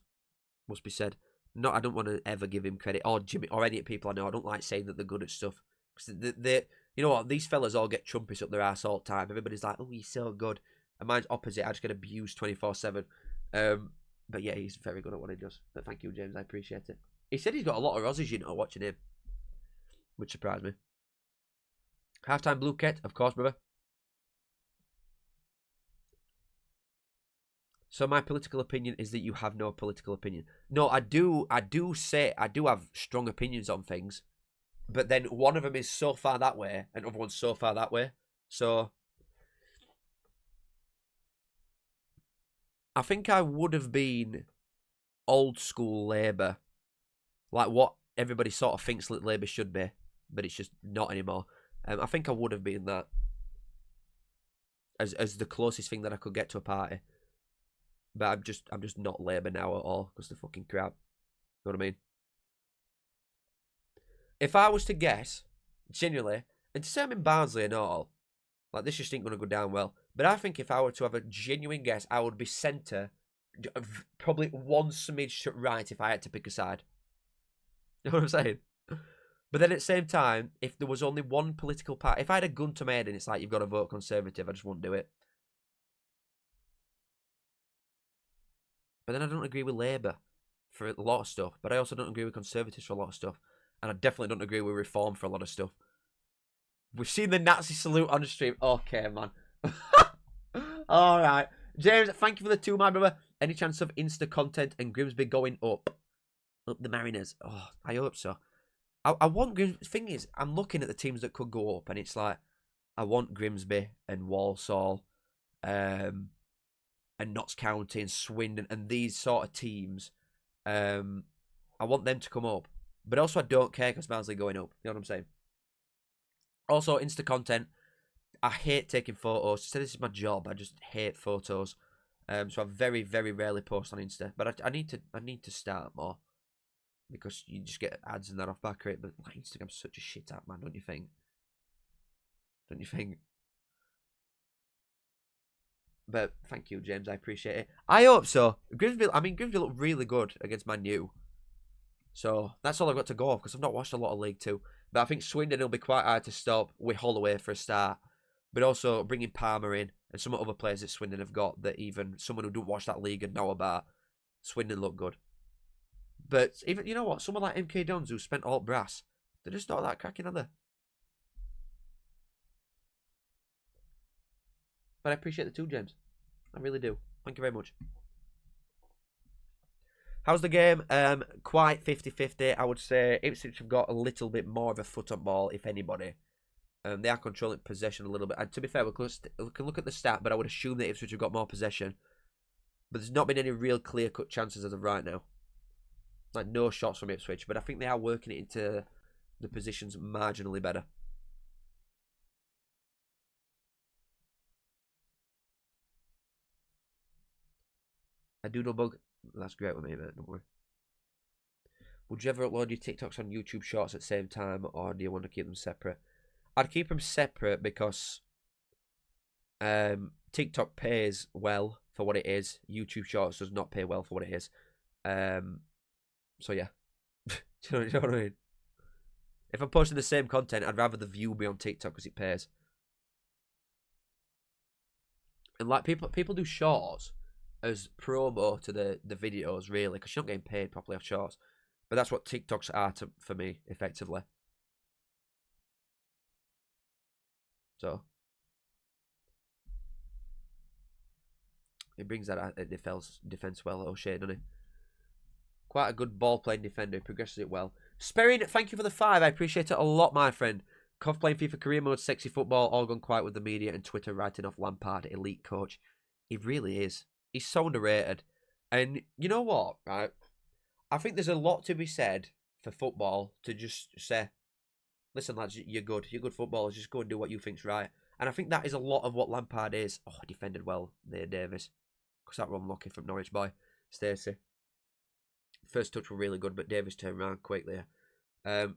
must be said. No, I don't want to ever give him credit, or Jimmy, or any people I know. I don't like saying that they're good at stuff. Because you know what, these fellas all get trumpets up their ass all the time. Everybody's like, oh, he's so good. And mine's opposite. I just get abused 24/7. But yeah, he's very good at what he does. But thank you, James. I appreciate it. He said he's got a lot of Aussies, you know, watching him. Which surprised me. Halftime Blue Ket, of course, brother. So my political opinion is that you have no political opinion. No, I do have strong opinions on things. But then one of them is so far that way, and the other one's so far that way. So I think I would have been old school Labour. Like what everybody sort of thinks that Labour should be, but it's just not anymore. I think I would have been that as the closest thing that I could get to a party. But I'm just not Labour now at all because they're fucking crap. You know what I mean? If I was to guess, genuinely, and to say I'm in Barnsley and all, like this just ain't going to go down well. But I think if I were to have a genuine guess, I would be centre, probably one smidge to right if I had to pick a side. You know what I'm saying? But then at the same time, if there was only one political party, if I had a gun to my head and it's like, you've got to vote Conservative, I just wouldn't do it. But then I don't agree with Labour for a lot of stuff. But I also don't agree with Conservatives for a lot of stuff. And I definitely don't agree with Reform for a lot of stuff. We've seen the Nazi salute on the stream. Okay, man. Alright. James, thank you for the 2, my brother. Any chance of Insta content and Grimsby going up? Up the Mariners. Oh, I hope so. I want Grimsby. The thing is, I'm looking at the teams that could go up, and it's like, I want Grimsby and Walsall, and Notts County and Swindon and these sort of teams. I want them to come up. But also I don't care because Barnsley going up. You know what I'm saying? Also, Insta content. I hate taking photos. So this is my job. I just hate photos. So I very, very rarely post on Insta. But I need to start more. Because you just get ads and that off back rate. But like, Instagram's such a shit app, man, don't you think? Don't you think? But thank you, James. I appreciate it. I hope so. Grimsby looked really good against Man U. So that's all I've got to go off because I've not watched a lot of League Two. But I think Swindon will be quite hard to stop with Holloway for a start. But also bringing Palmer in and some other players that Swindon have got that even someone who don't watch that league and know about. Swindon look good. But even, you know what? Someone like MK Dons who spent all brass, they're just not that cracking, are they? But I appreciate the 2, James. I really do. Thank you very much. How's the game? Quite 50-50. I would say Ipswich have got a little bit more of a foot on ball, if anybody. They are controlling possession a little bit. And to be fair, we can look at the stat, but I would assume that Ipswich have got more possession. But there's not been any real clear-cut chances as of right now. Like, no shots from Ipswich. But I think they are working it into the positions marginally better. A doodle bug. That's great with me, mate. Don't worry. Would you ever upload your TikToks on YouTube Shorts at the same time, or do you want to keep them separate? I'd keep them separate because TikTok pays well for what it is. YouTube Shorts does not pay well for what it is. So yeah. Do you know what I mean? If I'm posting the same content, I'd rather the view be on TikTok because it pays. And like people do Shorts as promo to the videos, really, because you're not getting paid properly off Shorts. But that's what TikToks are for me, effectively. So he brings that at defense well, O'Shea, doesn't he? Quite a good ball-playing defender. He progresses it well. Sperrin, thank you for the 5. I appreciate it a lot, my friend. Cov playing FIFA career mode, sexy football, all gone quiet with the media and Twitter writing off Lampard, elite coach. He really is. He's so underrated. And you know what, right? I think there's a lot to be said for football to just say, listen, lads, you're good. You're good footballers. Just go and do what you think's right. And I think that is a lot of what Lampard is. Oh, defended well there, Davis. Because that run lucky from Norwich boy. Stacey. First touch were really good, but Davis turned around quickly.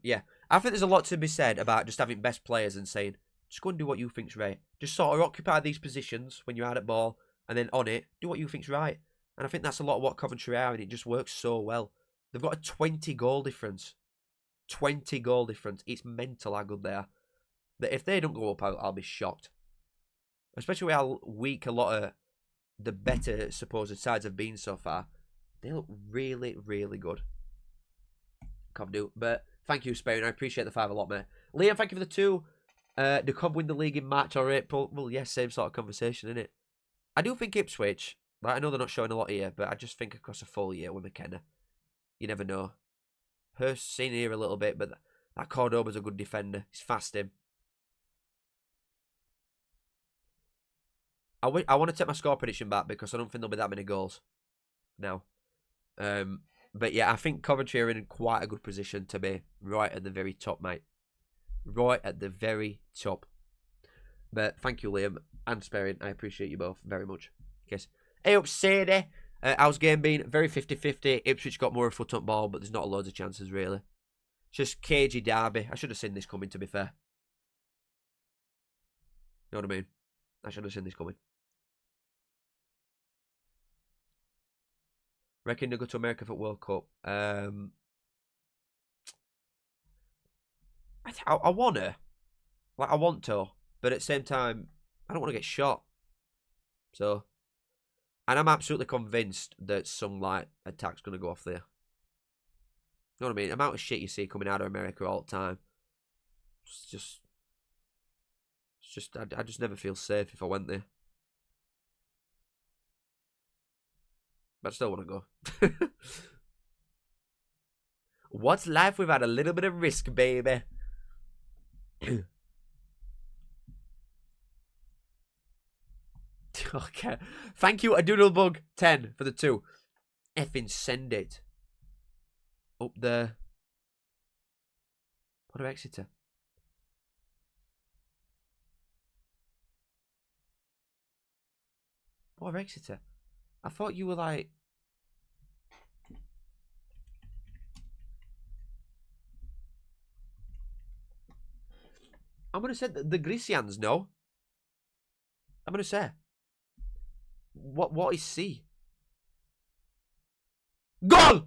Yeah, I think there's a lot to be said about just having best players and saying, just go and do what you think's right. Just sort of occupy these positions when you're out at ball, and then on it, do what you think's right. And I think that's a lot of what Coventry are, and it just works so well. They've got a 20 goal difference. 20 goal difference. It's mental how good they are. That if they don't go up, I'll be shocked. Especially with how weak a lot of the better supposed sides have been so far. They look really, really good. Cov do. But thank you, Spain. I appreciate the 5 a lot, mate. Liam, thank you for the 2. Do Cov win the league in March or April? Well, yes, same sort of conversation, innit? I do think Ipswich, like, I know they're not showing a lot here, but I just think across a full year with McKenna, you never know. Hurst's seen here a little bit, but that Cordoba's a good defender. He's fast him. I want to take my score prediction back because I don't think there'll be that many goals now. But yeah, I think Coventry are in quite a good position to be right at the very top, mate. Right at the very top. But thank you, Liam and Sperrin. I appreciate you both very much. Yes. Eyup Sadie. How's game been? Very 50-50. Ipswich got more of a foot on ball, but there's not loads of chances, really. It's just cagey derby. I should have seen this coming, to be fair. You know what I mean? I should have seen this coming. Reckon they'll go to America for World Cup. I want to. Like, I want to. But at the same time, I don't want to get shot. So. And I'm absolutely convinced that some, like, attack's going to go off there. You know what I mean? The amount of shit you see coming out of America all the time. It's just I just never feel safe if I went there. But I still want to go. What's life without a little bit of risk, baby? Okay. Thank you, a Doodlebug 10 for the 2. Effing send it. Up there. What of Exeter? What of Exeter? I thought you were like... I'm going to say the Grisians, no? I'm going to say. What is C? Goal!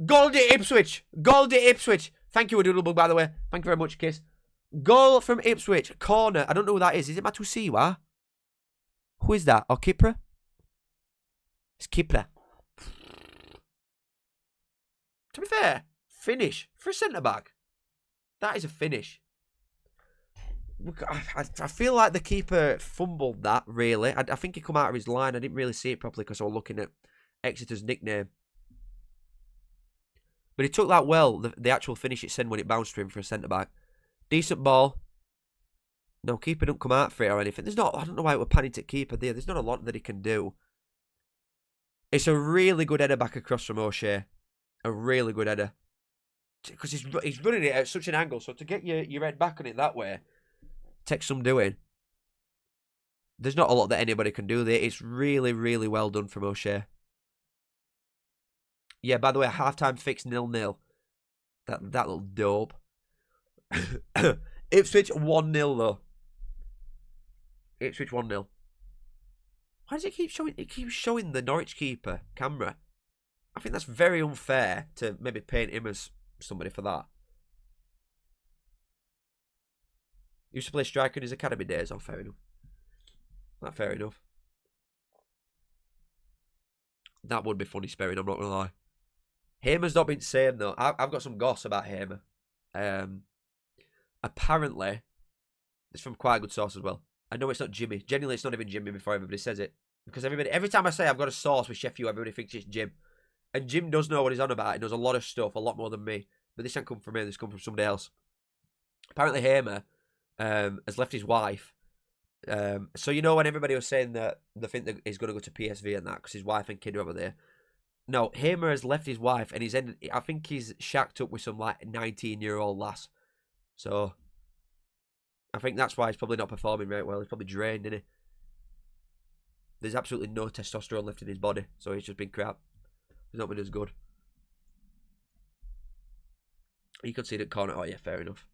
Goal to Ipswich! Goal to Ipswich! Thank you, Doodlebug, by the way. Thank you very much, Kiss. Goal from Ipswich. Corner. I don't know who that is. Is it Matusiwa? Who is that? Or Kipra? It's Kipra. To be fair, finish for a centre-back. That is a finish. I feel like the keeper fumbled that, really. I think he come out of his line. I didn't really see it properly because I was looking at Exeter's nickname. But he took that well, the actual finish it sent when it bounced to him for a centre-back. Decent ball. No, keeper don't come out for it or anything. There's not, I don't know why it was panicked at keeper there. There's not a lot that he can do. It's a really good header back across from O'Shea. A really good header. Because he's running it at such an angle, so to get your head back on it that way takes some doing. There's not a lot that anybody can do there. It's really, really well done from O'Shea. Yeah, by the way, half-time fix 0-0. That little dope. Ipswich 1-0 though. Ipswich 1-0. Why does it keep showing? It keeps showing the Norwich keeper camera. I think that's very unfair to maybe paint him as somebody for that. He used to play striker in his academy days. Oh, fair enough. Not fair enough. That would be funny sparing, I'm not going to lie. Hamer's not been saying, though. I've got some goss about Hamer. Apparently, it's from quite a good source as well. I know it's not Jimmy. Genuinely, it's not even Jimmy before everybody says it. Because every time I say I've got a source with Sheffield, everybody thinks it's Jim. And Jim does know what he's on about. He knows a lot of stuff, a lot more than me. But this ain't come from me, this come from somebody else. Apparently, Hamer has left his wife. So, you know, when everybody was saying that they think that he's going to go to PSV and that because his wife and kid are over there. No, Hamer has left his wife and I think he's shacked up with some like 19-year-old lass. So, I think that's why he's probably not performing right well. He's probably drained, isn't he? There's absolutely no testosterone left in his body. So he's just been crap. He's not been as good. You could see that corner. Oh, yeah, fair enough.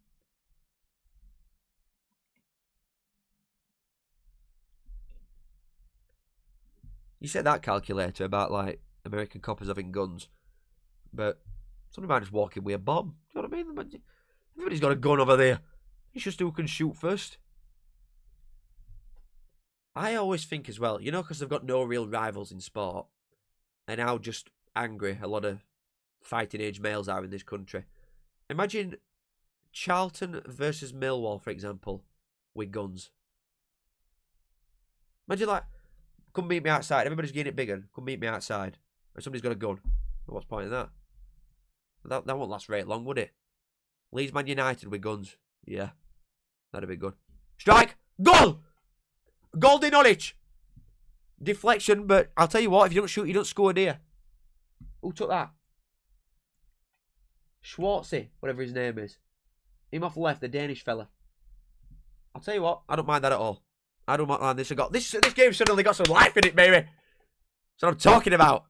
You said that calculator about, like, American coppers having guns. But somebody might just walk in with a bomb. You know what I mean? Everybody's got a gun over there. It's just who can shoot first. I always think as well, you know, because they've got no real rivals in sport, and how just angry a lot of fighting age males are in this country. Imagine Charlton versus Millwall, for example, with guns. Imagine, like, come meet me outside. Everybody's getting it bigger. Come meet me outside. And somebody's got a gun. What's the point of that? That won't last very long, would it? Leeds Man United with guns. Yeah. That'd be good. Strike! Goal! Goal to Norwich! Deflection, but I'll tell you what, if you don't shoot, you don't score, do you? Who took that? Schwartzy, whatever his name is. Him off the left, the Danish fella. I'll tell you what, I don't mind that at all. I don't mind this. This game suddenly got some life in it, baby. That's what I'm talking about.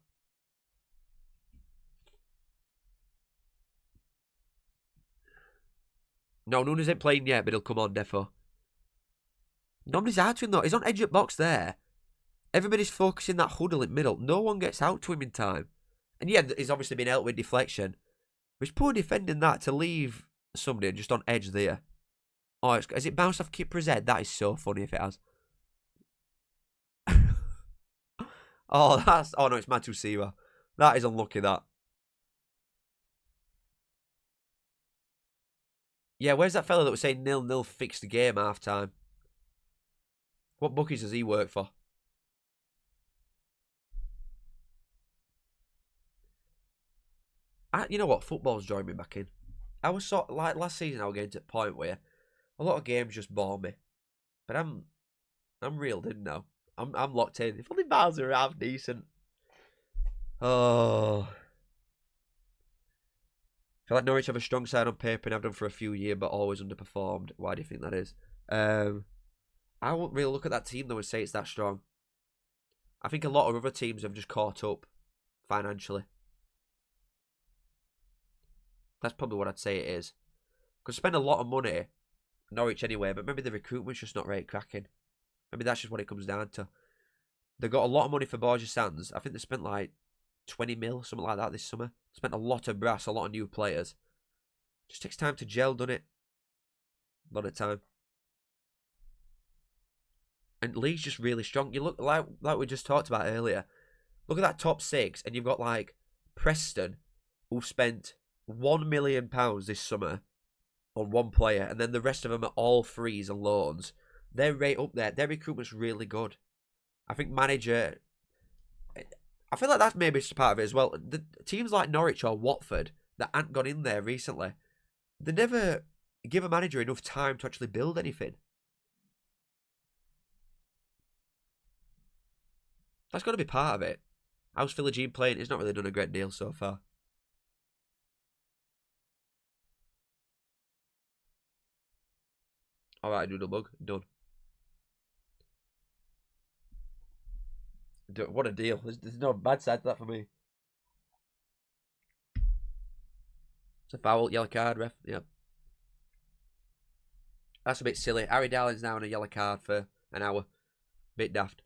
No, Nunes ain't playing yet, but he'll come on, defo. Nobody's out to him, though. He's on Eyup box there. Everybody's focusing that huddle in middle. No one gets out to him in time. And yeah, he's obviously been helped with deflection. But it's poor defending that to leave somebody just on edge there. Oh, has it bounced off Kipra's head? That is so funny if it has. Oh, no, it's Matusiwa. That is unlucky, that. Yeah, where's that fella that was saying 0-0 fixed the game half time? What bookies does he work for? You know what? Football's drawing me back in. I was sort of, like last season, I was getting to the point where a lot of games just bore me. But I'm reeled in now. I'm locked in. If only Bars are half decent. Oh. I feel like Norwich have a strong side on paper and have done for a few years, but always underperformed. Why do you think that is? I won't really look at that team though and say it's that strong. I think a lot of other teams have just caught up financially. That's probably what I'd say it is. Because spend a lot of money, Norwich anyway, but maybe the recruitment's just not right cracking. Maybe that's just what it comes down to. They got a lot of money for Borja Sands. I think they spent like 20 mil, something like that this summer. Spent a lot of brass, a lot of new players. Just takes time to gel, doesn't it? A lot of time. And Leeds just really strong. You look like we just talked about earlier. Look at that top six, and you've got like Preston, who spent £1 million this summer on one player, and then the rest of them are all frees and loans. They're right up there. Their recruitment's really good. I think manager. I feel like that's maybe just part of it as well. The teams like Norwich or Watford that ain't gone in there recently, they never give a manager enough time to actually build anything. That's got to be part of it. How's Philogene playing? He's not really done a great deal so far. Alright, Doodlebug. Done. What a deal. There's no bad side to that for me. It's a foul, yellow card, ref. Yep. That's a bit silly. Harry Darling's now on a yellow card for an hour. Bit daft.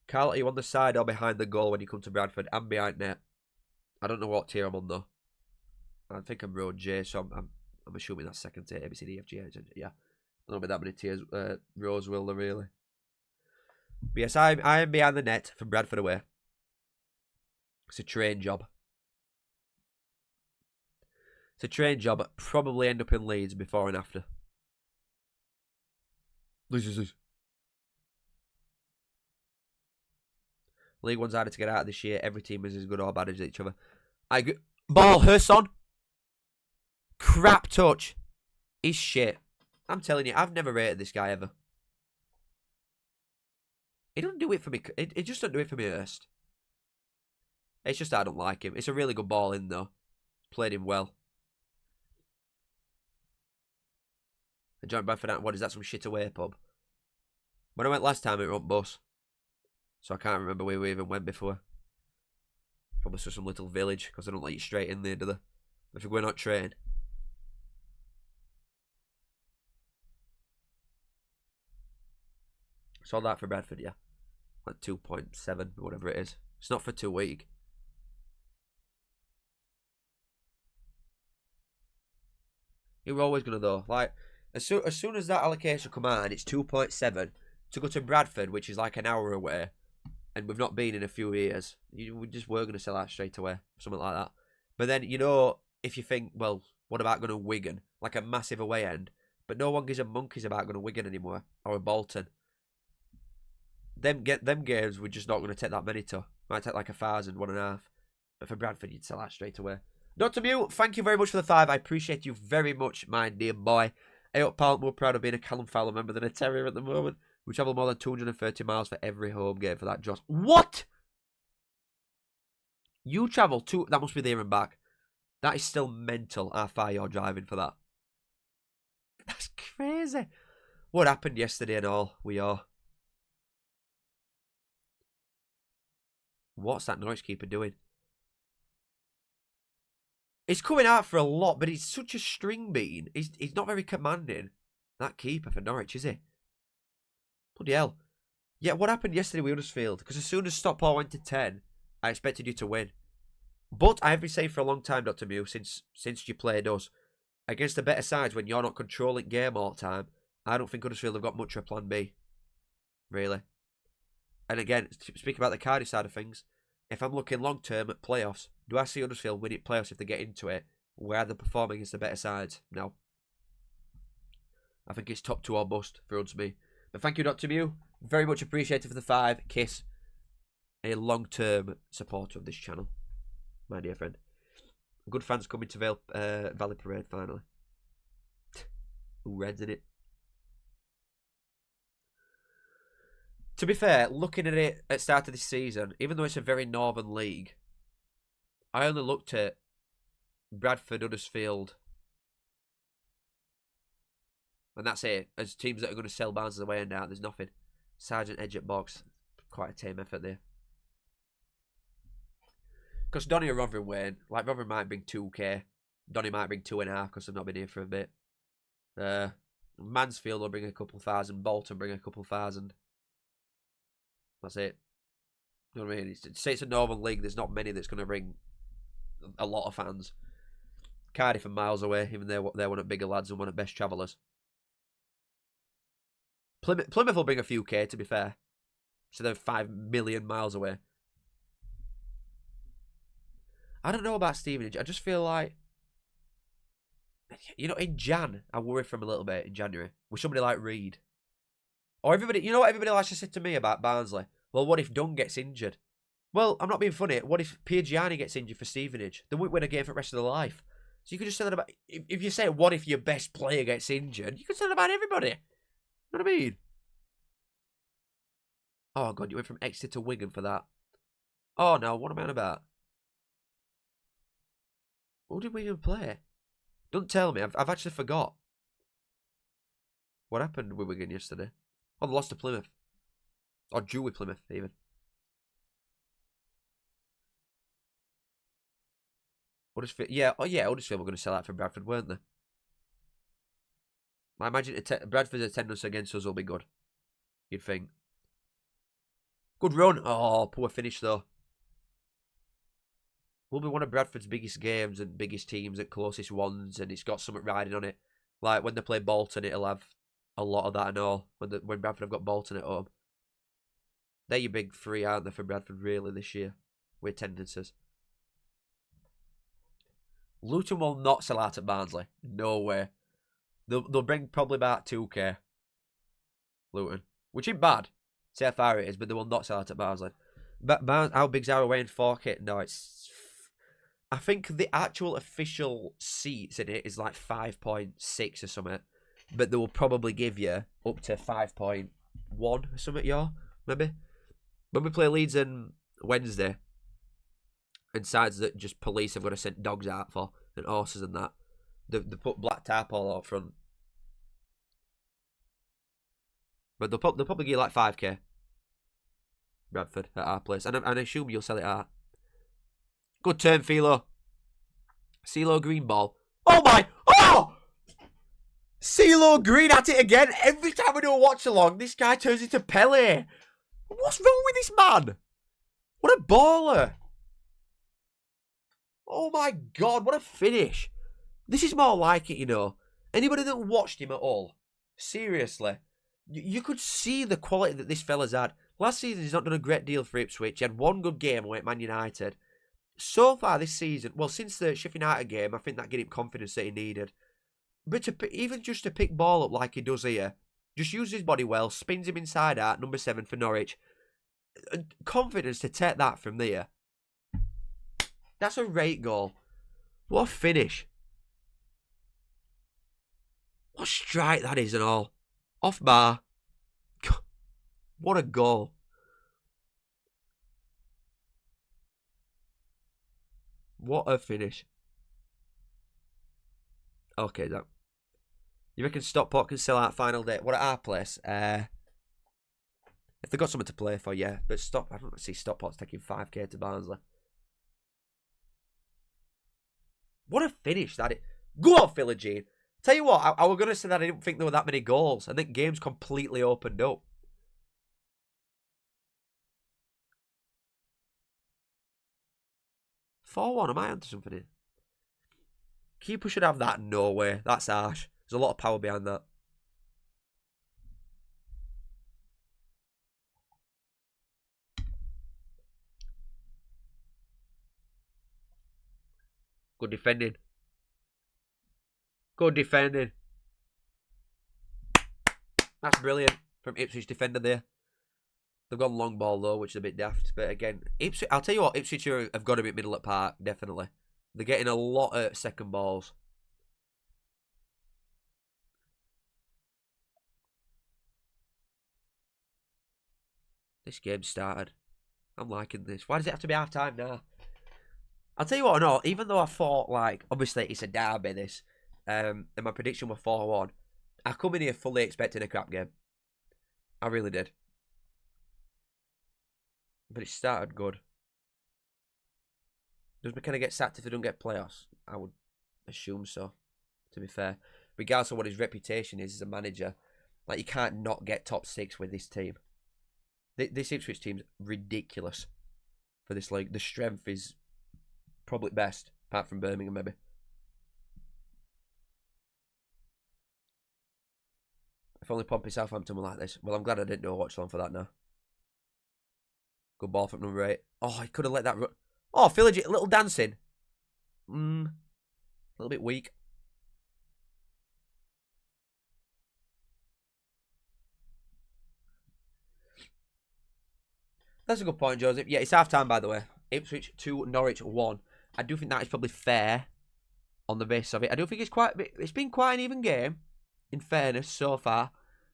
Carl, are you on the side or behind the goal when you come to Bradford? I'm behind net. I don't know what tier I'm on though. I think I'm row J, so I'm assuming that's second tier. A, B, C, D, F, G, H, yeah. I don't know about that many tiers. Rows will there really? But yes, I am behind the net from Bradford away. It's a train job. It's a train job. Probably end up in Leeds before and after. Leeds. League One's harder to get out of this year. Every team is as good or bad as each other. Ball, Herson. Crap touch. He's shit. I'm telling you, I've never rated this guy ever. He doesn't do it for me. He just don't do it for me, Hurst. It's just I don't like him. It's a really good ball in, though. Played him well. I joined Bradford. What is that? Some shit away pub? When I went last time, it were on bus. So I can't remember where we even went before. Probably to some little village, because they don't let you straight in there, do they? If you're going on train. Saw that for Bradford, yeah. Like 2.7, whatever it is. It's not for 2 weeks. You were always going to, though. Like, as soon as that allocation come out and it's 2.7, to go to Bradford, which is like an hour away, and we've not been in a few years, we just were going to sell out straight away. Something like that. But then, you know, if you think, well, what about going to Wigan? Like a massive away end. But no one gives a monkeys about going to Wigan anymore. Or a Bolton. Them games, we're just not going to take that many to. Might take like 1,000, 1.5. But for Bradford, you'd sell out straight away. Dr. Mew, thank you very much for the 5. I appreciate you very much, my dear boy. Eyup, pal, more proud of being a Callum Fowler member than a Terrier at the moment. We travel more than 230 miles for every home game for that, Josh. What? You travel that must be there and back. That is still mental how far you're driving for that. That's crazy. What happened yesterday and all, we are. What's that Norwich keeper doing? He's coming out for a lot, but he's such a string bean. He's not very commanding. That keeper for Norwich, is he? Bloody hell. Yeah, what happened yesterday with Huddersfield? Because as soon as Stockport went to 10, I expected you to win. But I have been saying for a long time, Dr. Mew, since you played us, against the better sides when you're not controlling game all the time, I don't think Huddersfield have got much of a plan B. Really. And again, speaking about the Cardiff side of things, if I'm looking long term at playoffs, do I see Huddersfield winning playoffs if they get into it? Where they're performing against the better sides? No. I think it's top 2 or bust for Hudsby. But thank you, Dr. Mew. Very much appreciated for the 5. Kiss. A long-term supporter of this channel, my dear friend. Good fans coming to Valley Parade finally. Ooh, Reds in it. To be fair, looking at it at the start of this season, even though it's a very northern league, I only looked at Bradford, Huddersfield, and that's it. As teams that are going to sell Barnes away and out, there's nothing. Sergeant Edge at box, quite a tame effort there. Because Donny or Rotherham win, like Rotherham might bring 2k, Donny might bring 2.5 because they've not been here for a bit. Mansfield will bring a couple thousand, Bolton bring a couple thousand. That's it. You know what I mean? Say it's a Northern League, there's not many that's going to bring a lot of fans. Cardiff are miles away, even they're one of bigger lads and one of best travellers. Plymouth will bring a few K, to be fair. So they're 5 million miles away. I don't know about Stevenage. I just feel like, you know, in Jan, I worry for him a little bit in January. With somebody like Reed. Or everybody, you know what everybody likes to say to me about Barnsley? Well, what if Dunn gets injured? Well, I'm not being funny. What if Piergiani gets injured for Stevenage? They won't win a game for the rest of their life. So you could just say that about, if you say, what if your best player gets injured? You could say that about everybody. You know what I mean? Oh, God, you went from Exeter to Wigan for that. Oh, no, what am I on about? Who did Wigan play? Don't tell me. I've actually forgot. What happened with Wigan yesterday? Oh, they lost to Plymouth. Or drew with Plymouth, even. Huddersfield, yeah, oh yeah, Huddersfield were going to sell out for Bradford, weren't they? I imagine Bradford's attendance against us will be good. You'd think. Good run. Oh, poor finish though. Will be one of Bradford's biggest games and biggest teams and closest ones, and it's got something riding on it. Like when they play Bolton, it'll have a lot of that and all. When Bradford have got Bolton at home. They're your big three, aren't they, for Bradford, really, this year? With attendances. Luton will not sell out at Barnsley. No way. They'll bring probably about 2k. Luton. Which ain't bad. See how far it is, but they will not sell out at Barnsley. But how big's our away in 4k? No, it's... I think the actual official seats in it is like 5.6 or something. But they will probably give you up to 5.1 or something, maybe. When we play Leeds on Wednesday, and sides that just police have got to send dogs out for, and horses and that, they put black tarpaulin out front. But they'll probably give you like 5k. Bradford at our place. And I assume you'll sell it at. Good turn, Philo. CeeLo Green ball. Oh my! Oh! CeeLo Green at it again. Every time we do a watch along, this guy turns into Pele. What's wrong with this man? What a baller. Oh my God, what a finish. This is more like it, you know. Anybody that watched him at all, seriously, you could see the quality that this fella's had. Last season, he's not done a great deal for Ipswich. He had one good game away at Man United. So far this season, well, since the Sheffield United game, I think that gave him confidence that he needed. But even just to pick ball up like he does here, just uses his body well, spins him inside out, number 7 for Norwich. Confidence to take that from there. That's a great goal. What a finish. What a strike that is and all. Off bar. What a goal. What a finish. Okay, that. You reckon Stockport can sell out final day? What at our place? If they've got something to play for, yeah. But I don't see Stockport's taking 5k to Barnsley. What a finish that is. Go on, Philogene. Tell you what, I was going to say that I didn't think there were that many goals. I think games completely opened up. Four-1, am I onto something here? Keeper should have that. No way. That's harsh. There's a lot of power behind that. Good defending. Good defending. That's brilliant from Ipswich defender there. They've gone long ball though, which is a bit daft. But again, Ipswich, I'll tell you what, Ipswich have got a bit middle at park, definitely. They're getting a lot of second balls. This game started. I'm liking this. Why does it have to be half time now? I'll tell you what, no, even though I thought, like, obviously it's a derby, this, and my prediction was 4-1, I come in here fully expecting a crap game. I really did. But it started good. Does McKenna get sacked if they don't get playoffs? I would assume so, to be fair. Regardless of what his reputation is as a manager, like, you can't not get top 6 with this team. This Ipswich team's ridiculous for this league. The strength is probably best, apart from Birmingham, maybe. If only Pompey Southampton were like this. Well, I'm glad I didn't know Watchalong for that now. Good ball from number 8. Oh, he could have let that run. Oh, Philogene, a little dancing. A little bit weak. That's a good point, Joseph. Yeah, it's half time, by the way. Ipswich 2, Norwich 1. I do think that is probably fair on the basis of it. I do think it's been quite an even game, in fairness, so far.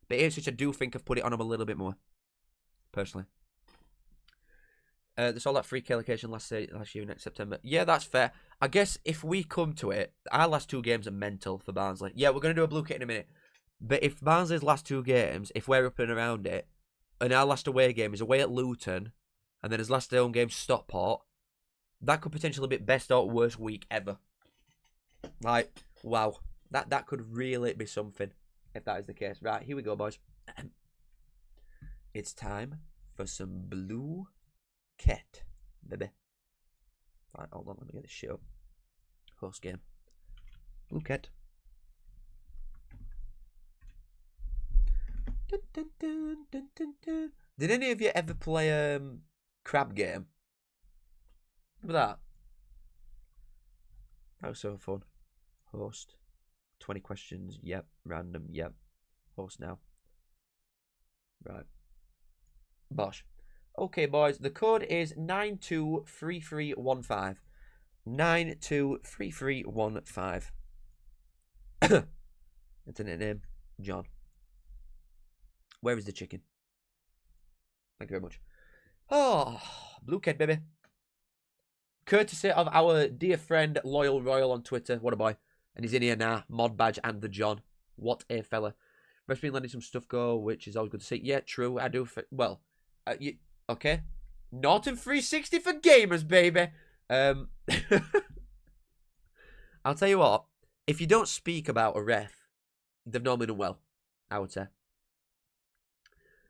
But Ipswich, I do think I've put it on them a little bit more, personally. They saw that 3K location last year next September. Yeah, that's fair. I guess if we come to it, our last 2 games are mental for Barnsley. Yeah, we're going to do a blue kit in a minute. But if Barnsley's last 2 games, if we're up and around it, and our last away game is away at Luton, and then his last home game Stockport, That could potentially be best or worst week ever. Like, wow. That could really be something if that is the case. Right, here we go, boys. It's time for some blue cat, baby. Right, hold on, let me get this shit up. Host game. Blue cat. Dun, dun, dun, dun, dun, dun. Did any of you ever play crab game? Remember that? That was so fun. Host. 20 questions. Yep. Random. Yep. Host now. Right. Bosh. Okay, boys. The code is 923315. 923315. Internet name, John. Where is the chicken? Thank you very much. Oh, blue cat, baby. Courtesy of our dear friend Loyal Royal on Twitter. What a boy. And he's in here now. Mod badge and the John. What a fella. Ref's been letting some stuff go, which is always good to see. Yeah, true. I do. Well, okay. Norton 360 for gamers, baby. I'll tell you what. If you don't speak about a ref, they've normally done well, I would say.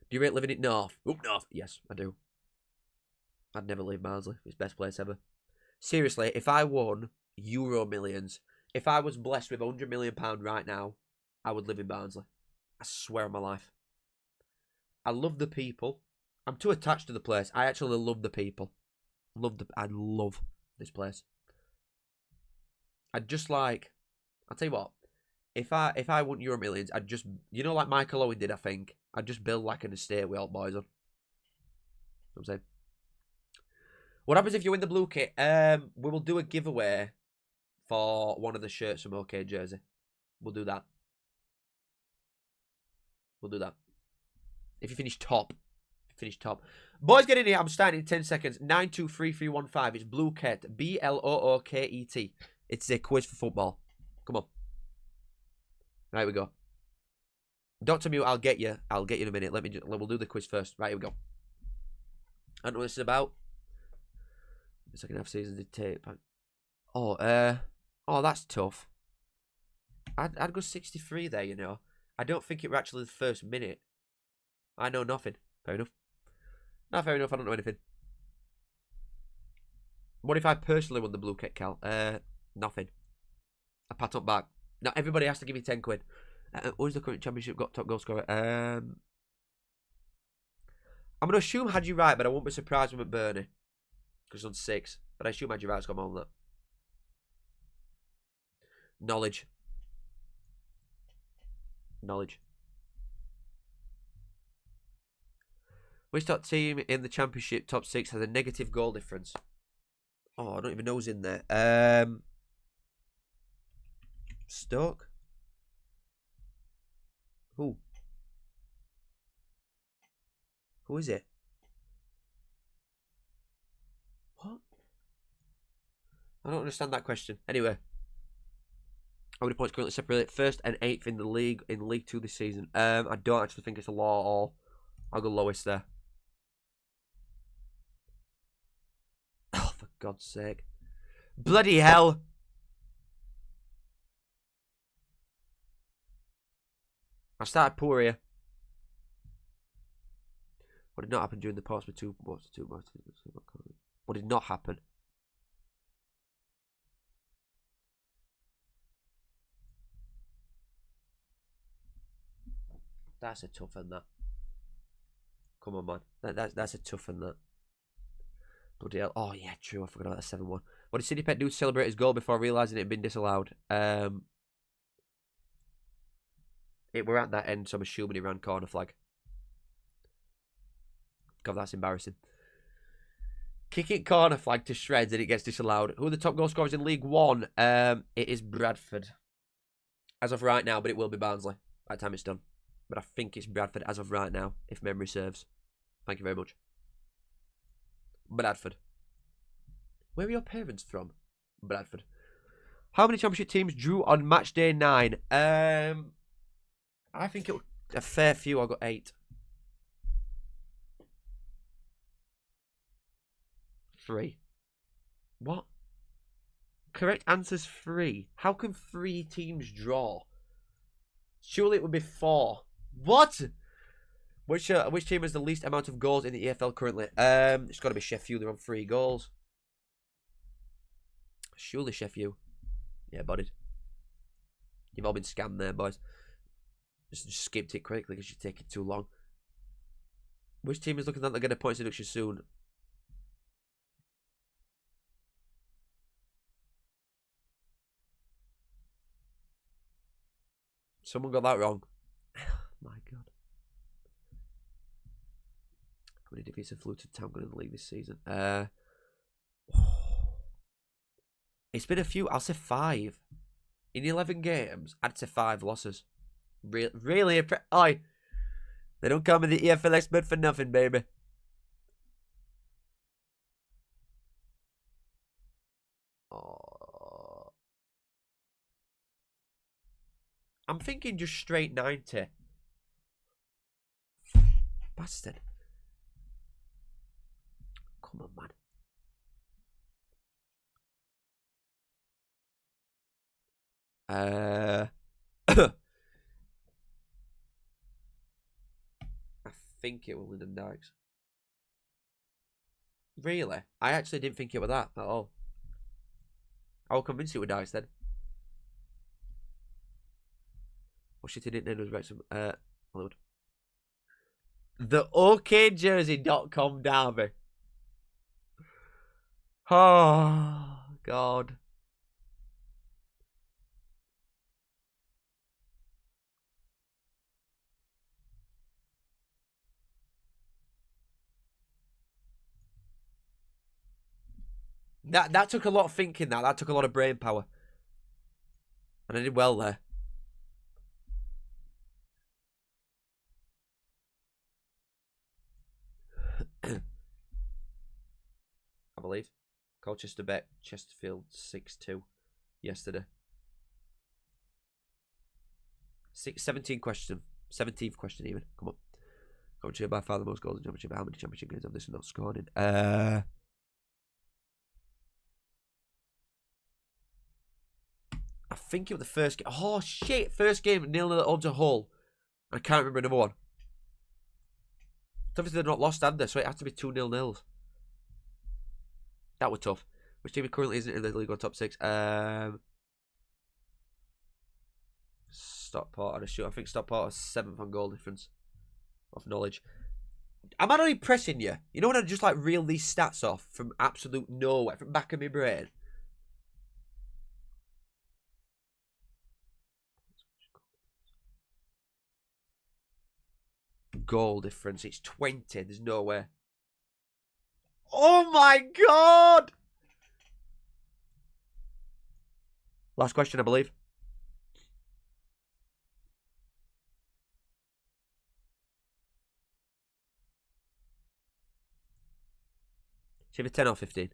Do you rate living it north? Up north. Yes, I do. I'd never leave Barnsley. It's best place ever. Seriously, if I won Euro millions, if I was blessed with £100 million right now, I would live in Barnsley. I swear on my life. I love the people. I'm too attached to the place. I actually love the people. I love this place. I'd just like, I'll tell you what, if I won Euro millions, I'd just, you know, like Michael Owen did, I think, I'd just build like an estate with all boys on. You know what I'm saying? What happens if you win the blue kit? We will do a giveaway for one of the shirts from OK Jersey. We'll do that. We'll do that. If you finish top. Boys, get in here. I'm starting in 10 seconds. 923315. It's blue cat. BLOOKET. It's a quiz for football. Come on. Right, we go. Dr. Mew, I'll get you. I'll get you in a minute. We'll do the quiz first. Right, here we go. I don't know what this is about. The second half season did tape. Oh, that's tough. I'd go 63 there, you know. I don't think it were actually the first minute. I know nothing. Fair enough. Not fair enough. I don't know anything. What if I personally won the blue kit, Cal? Nothing. A pat on back. Now everybody has to give me 10 quid. Who's the current championship got top goal scorer? I'm going to assume had you right, but I won't be surprised with McBurney. Because on 6. But I assume had you right, it's got more than that. Knowledge. Which top team in the championship top 6 has a negative goal difference? Oh, I don't even know who's in there. Stoke? Who? Who is it? What? I don't understand that question. Anyway. How many points currently separate first and 8th in the league in League 2 this season? I don't actually think it's a lot at all. I'll go lowest there. Oh, for God's sake. Bloody hell. I started poor here. What did not happen during the past with two? What did not happen? That's a tough one, that. Come on, man. That's a tough one, that. Bloody hell. Oh, yeah, true. I forgot about that 7-1. What did City Pet do to celebrate his goal before realising it had been disallowed? It were at that end, so I'm assuming he ran corner flag. God, that's embarrassing. Kicking corner flag to shreds and it gets disallowed. Who are the top goal scorers in League 1? It is Bradford. As of right now, but it will be Barnsley by the time it's done. But I think it's Bradford as of right now, if memory serves. Thank you very much. Bradford. Where are your parents from? Bradford. How many championship teams drew on match day 9? I think it was a fair few. I got 8. 3. What? Correct answer's 3. How can 3 teams draw? Surely it would be 4. What? Which team has the least amount of goals in the EFL currently? It's got to be Sheffield. They're on 3 goals. Surely Sheffield. Yeah, bodied. You've all been scammed there, boys. Just skipped it quickly because you're taking too long. Which team is looking like they're going to points deduction soon? Someone got that wrong. My God. How many defeats have flew to town in the league this season? It's been a few. I'll say 5. In 11 games, I'd say 5 losses. Really? Oi. They don't call me the EFL expert for nothing, baby. Oh. I'm thinking just straight 90. Bastard. Come on, man. I think it was Lyndon Dykes. Really? I actually didn't think it was that at all. I was convinced it was Dykes then. Oh shit, he didn't know it was Wrexham. Hollywood. The okjersey.com derby. Oh, God. That took a lot of thinking, that took a lot of brain power. And I did well there. I believe. Colchester bet Chesterfield 6-2 yesterday. 17th question. 17th question even. Come on. Colchester by far the most goals in the championship. How many championship games have this not scored in? I think it was the first game. Oh shit! First game 0-0 at home to Hull. I can't remember another one. Obviously they're not lost, have they? So it has to be 2 0-0s. That was tough. Which team currently isn't in the league or top 6? Stockport on a shoot. I think Stockport is 7th on goal difference. Of knowledge. Am I not impressing you? You know when I just like reel these stats off from absolute nowhere, from back of my brain? Goal difference. It's 20. There's no way. Oh my God! Last question, I believe. Should be 10 or 15.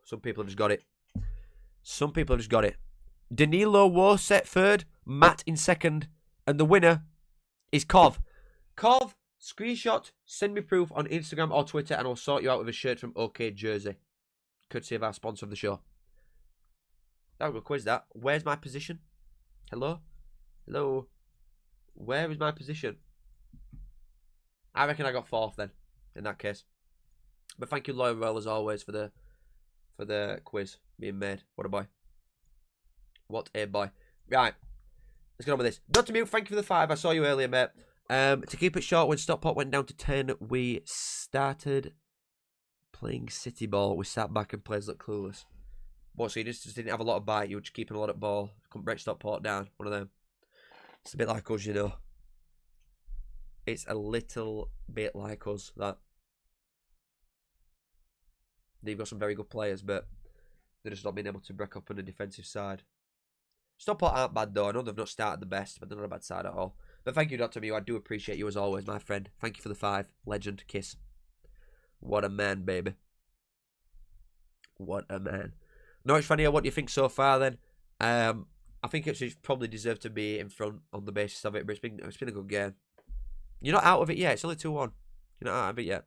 Some people have just got it. Some people have just got it. Danilo was set 3rd, Matt in 2nd, and the winner is Kov. Kov, screenshot, send me proof on Instagram or Twitter, and I'll sort you out with a shirt from OK Jersey. Courtesy of our sponsor of the show. That was a quiz, that. Where's my position? Hello? Hello? Where is my position? I reckon I got 4th then, in that case. But thank you, Loyal, as always, for the quiz being made. What a boy. What a boy. Right. Let's get on with this. Dr. Mute, thank you for the 5. I saw you earlier, mate. To keep it short, when Stockport went down to 10, we started playing city ball. We sat back and players looked clueless. What, so you just didn't have a lot of bite? You were just keeping a lot of ball. Couldn't break Stockport down. One of them. It's a bit like us, you know. It's a little bit like us, that. They've got some very good players, but they're just not being able to break up on the defensive side. Stockport aren't bad, though. I know they've not started the best, but they're not a bad side at all. But thank you, Dr. Mew. I do appreciate you as always, my friend. Thank you for the 5. Legend. Kiss. What a man, baby. What a man. Norwich fan here, what do you think so far, then? I think it's probably deserved to be in front on the basis of it, but it's been a good game. You're not out of it yet. It's only 2-1. You're not out of it yet.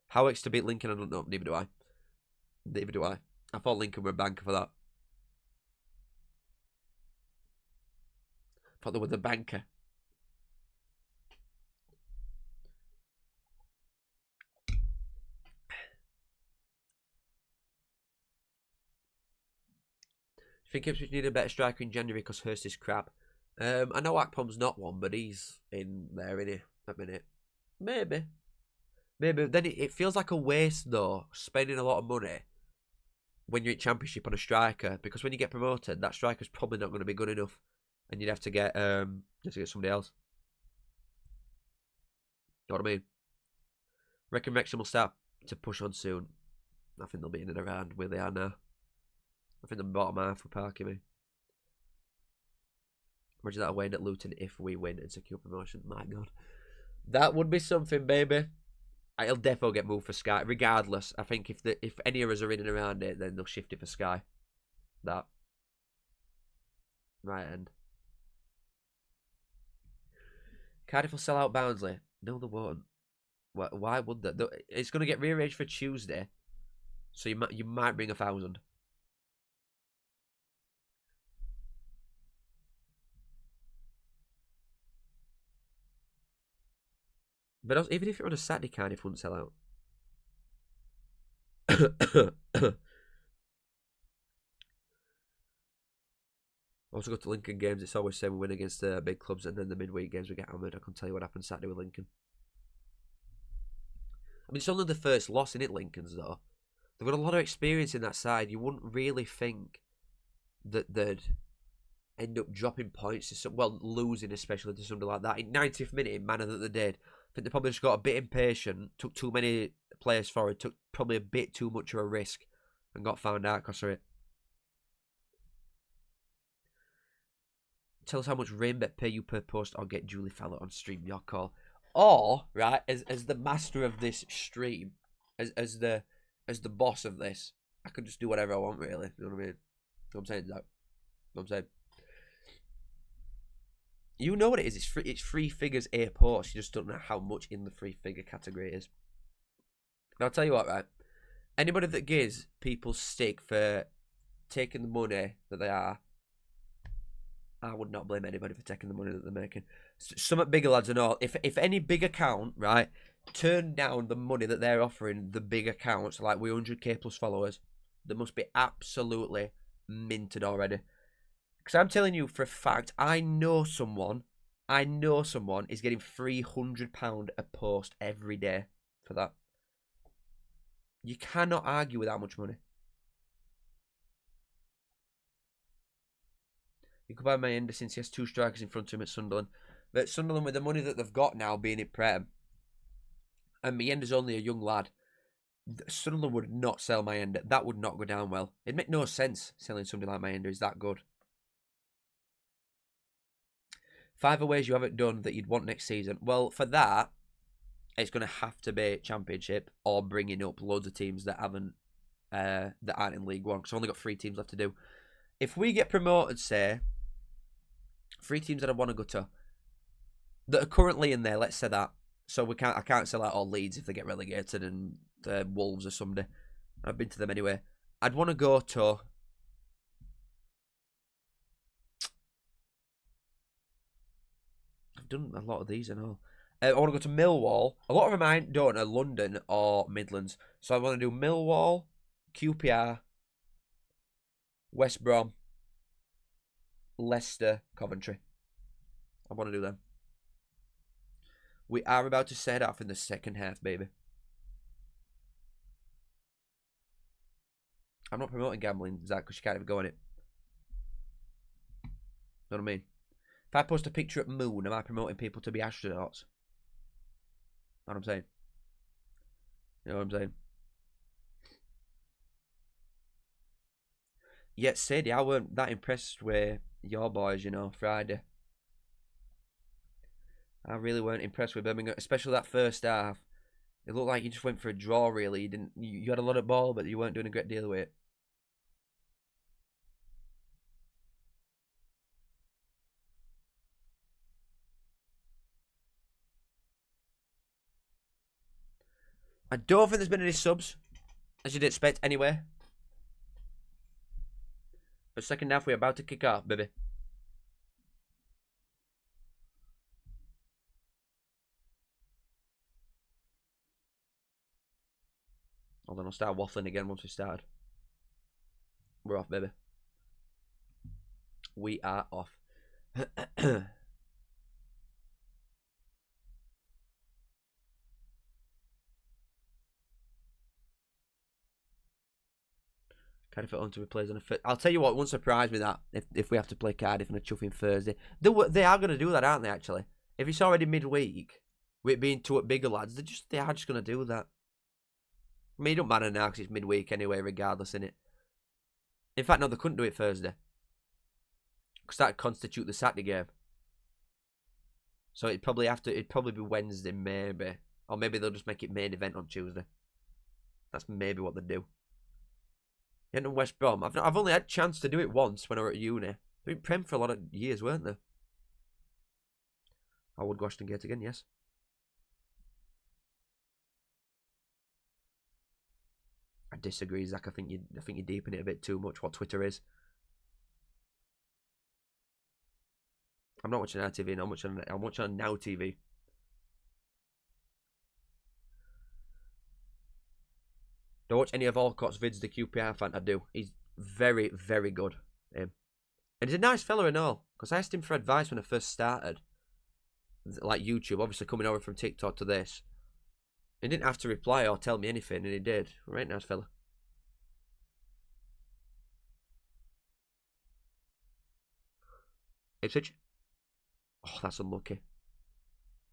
Howick's to beat Lincoln, I don't know. Neither do I. Neither do I. I thought Lincoln were a banker for that. I thought they were the banker. I think Ipswich need a better striker in January because Hurst is crap. I know Akpom's not one, but he's in there, isn't he? A minute. Maybe. Maybe. Then it feels like a waste, though, spending a lot of money when you're in Championship on a striker, because when you get promoted, that striker's probably not going to be good enough, and you'd have to get somebody else. You know what I mean? Reckon Wrexham will start to push on soon. I think they'll be in and around where they are now. I think the bottom half will park me. Imagine that away at Luton if we win and secure promotion. My God. That would be something, baby. It'll definitely get moved for Sky. Regardless, I think if any of us are in and around it, then they'll shift it for Sky. That. Right end. Cardiff will sell out Barnsley. No, they won't. Why would they? It's going to get rearranged for Tuesday. So you might bring 1,000. But also, even if you're on a Saturday, Cardiff wouldn't sell out. Also go to Lincoln games. It's always saying we win against big clubs, and then the midweek games we get hammered. I can tell you what happened Saturday with Lincoln. I mean, it's only the first loss in it, Lincoln's, though. They've got a lot of experience in that side. You wouldn't really think that they'd end up dropping points to some, well, losing especially to somebody like that in 90th minute in manner that they did. I think they probably just got a bit impatient, took too many players forward, took probably a bit too much of a risk, and got found out because of it. Tell us how much Rainbet pay you per post, or get Julie Fowler on stream. Your call. Or, right, as the master of this stream, as the boss of this, I could just do whatever I want, really. You know what I mean? You know what I'm saying, Zach? You know what I'm saying? You know what it is. It's free figures a post. You just don't know how much in the free figure category it is. Now, I'll tell you what, right? Anybody that gives people stick for taking the money that they are, I would not blame anybody for taking the money that they're making. Some bigger lads and all. If any big account, right, turn down the money that they're offering the big accounts, like with 100k plus followers, they must be absolutely minted already. Because I'm telling you for a fact, I know someone is getting £300 a post every day for that. You cannot argue with that much money. You could buy Mayenda since he has 2 strikers in front of him at Sunderland. But Sunderland, with the money that they've got now being in Prem, and Mayenda's only a young lad, Sunderland would not sell Mayenda. That would not go down well. It'd make no sense selling somebody like Mayenda. Is that good? 5 aways you haven't done that you'd want next season. Well, for that, it's going to have to be Championship or bringing up loads of teams that haven't, that aren't in League One. Because I've only got 3 teams left to do. If we get promoted, say, 3 teams that I want to go to that are currently in there. Let's say that. So I can't sell out all Leeds if they get relegated and Wolves or somebody. I've been to them anyway. I'd want to go to. I've done a lot of these and all. I want to go to Millwall. A lot of them I don't know, London or Midlands. So I want to do Millwall, QPR, West Brom, Leicester, Coventry. I want to do them. We are about to set off in the second half, baby. I'm not promoting gambling, Zach, because you can't even go on it. Know what I mean? If I post a picture at Moon, am I promoting people to be astronauts? Know what I'm saying? You know what I'm saying? Yet, Sadie, I weren't that impressed with your boys, you know, Friday. I really weren't impressed with Birmingham, especially that first half. It looked like you just went for a draw, really. You had a lot of ball, but you weren't doing a great deal with it. I don't think there's been any subs, as you'd expect anyway. But second half, we're about to kick off, baby. Hold on, I'll start waffling again once we started. We're off, baby. We are off. Cardiff at home to be played on a I'll tell you what, it won't surprise me that if we have to play Cardiff on a chuffing Thursday. They are going to do that, aren't they, actually? If it's already midweek, with it being two bigger lads, they are just going to do that. I mean, it don't matter now because it's midweek anyway, regardless, innit? In fact, no, they couldn't do it Thursday. Because that would constitute the Saturday game. So it'd probably be Wednesday, maybe. Or maybe they'll just make it main event on Tuesday. That's maybe what they do. Yeah, and West Brom. I've only had a chance to do it once when I was at uni. They've been Prem for a lot of years, weren't they? I would go Ashton Gate again, yes. I disagree, Zach. I think you're deeping it a bit too much. What Twitter is. I'm not watching RTV. I'm watching Now TV. Don't watch any of Alcott's vids, the QPR fan. I do. He's very, very good. And he's a nice fella and all. Because I asked him for advice when I first started. Like YouTube, obviously coming over from TikTok to this. He didn't have to reply or tell me anything, and he did. Right, nice fella. Ipswich. Oh, that's unlucky.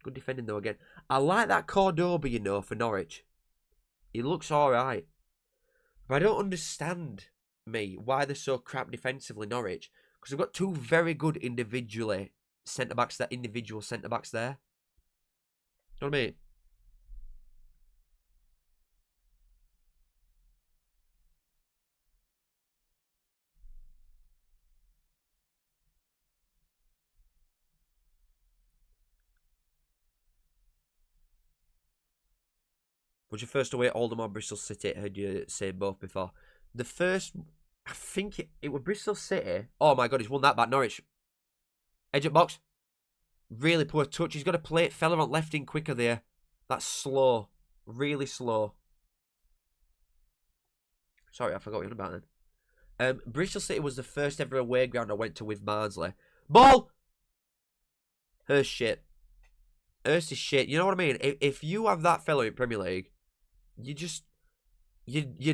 Good defending though again. I like that Cordoba, you know, for Norwich. He looks alright. But I don't understand, why they're so crap defensively, Norwich. Because they've got two very good individual centre-backs there. You know what I mean? Was your first away at Oldham or Bristol City? I heard you say both before. The first, I think it was Bristol City. Oh my God, he's won that back. Norwich. Edge up box. Really poor touch. He's got to play it. Fella on left in quicker there. That's slow. Really slow. Sorry, I forgot what you were about then. Bristol City was the first ever away ground I went to with Barnsley. Ball! Hurst shit. Hurst is shit. You know what I mean? If you have that fellow in Premier League, you're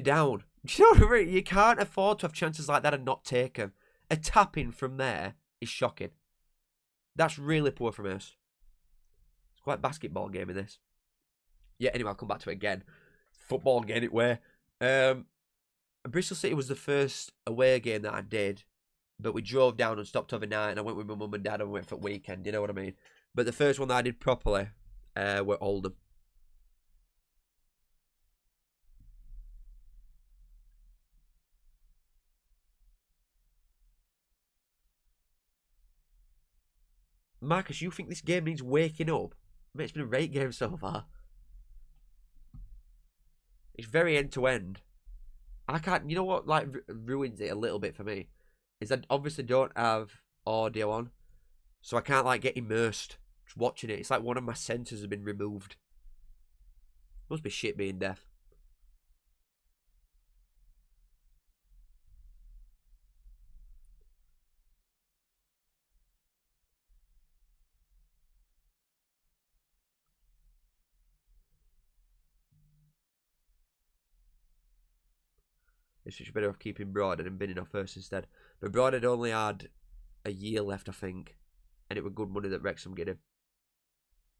down. You know what I mean? You can't afford to have chances like that and not take them. A tap-in from there is shocking. That's really poor from Hurst. It's quite a basketball game in this. Yeah, anyway, I'll come back to it again. Football game, anyway. Bristol City was the first away game that I did, but we drove down and stopped overnight, and I went with my mum and dad and we went for the weekend, you know what I mean? But the first one that I did properly were Oldham. Marcus, you think this game needs waking up? Mate, it's been a great game so far. It's very end-to-end. I can't, you know what, like, ruins it a little bit for me? Is I obviously don't have audio on, so I can't, like, get immersed just watching it. It's like one of my senses has been removed. Must be shit being deaf. It's much better off keeping Broad and binning off first instead. But Broad had only had a year left, I think. And it was good money that Wrexham get him.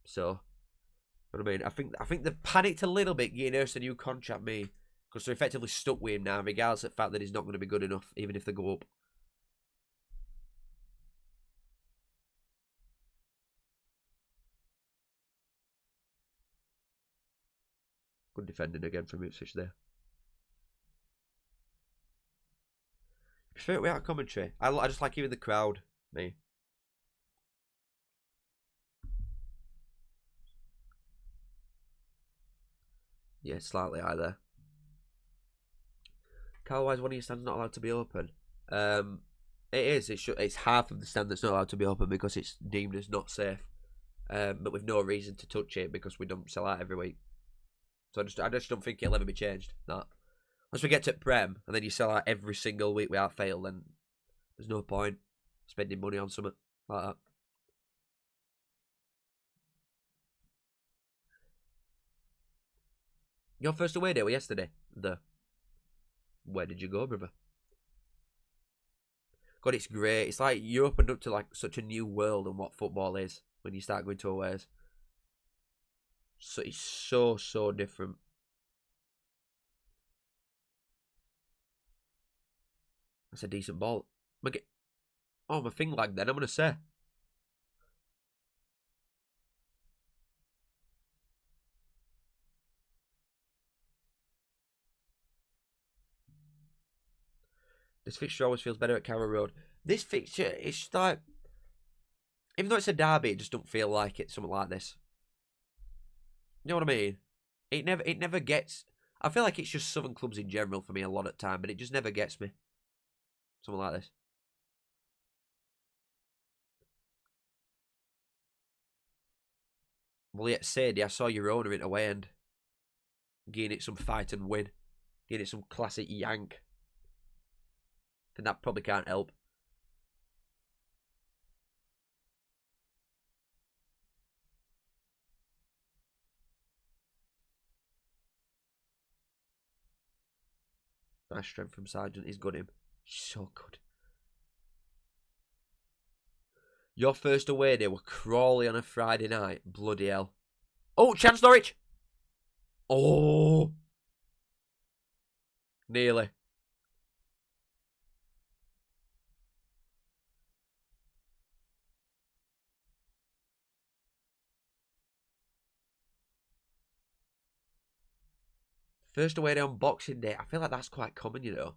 So, what I mean, I think they panicked a little bit getting Hurst a new contract, because they're effectively stuck with him now, regardless of the fact that he's not going to be good enough, even if they go up. Good defending again from Ipswich there. Prefer it without commentary. I just like hearing the crowd, me. Yeah, slightly high there. Car-wise, one of your stands not allowed to be open. It is. It's half of the stand that's not allowed to be open because it's deemed as not safe. But with no reason to touch it because we don't sell out every week. So I just don't think it'll ever be changed. That once we get to Prem and then you sell out every single week without fail, then there's no point spending money on something like that. Your first away day was yesterday. Where did you go, brother? God, it's great. It's like you opened up to like such a new world on what football is when you start going to aways. So it's so different. That's a decent ball. Oh, my thing lagged then, I'm going to say. This fixture always feels better at Carrow Road. This fixture, it's like... Even though it's a derby, it just don't feel like it's something like this. You know what I mean? It never gets... I feel like it's just Southern clubs in general for me a lot of time, but it just never gets me. Something like this. Well, yeah, Sadie, I saw your owner in away end. Giving it some fight and win. Giving it some classic yank. And that probably can't help. Nice strength from Sargent. He's good him. So good. Your first away day were Crawley on a Friday night. Bloody hell. Oh, chance Norwich. Oh. Nearly. First away day on Boxing Day. I feel like that's quite common, you know.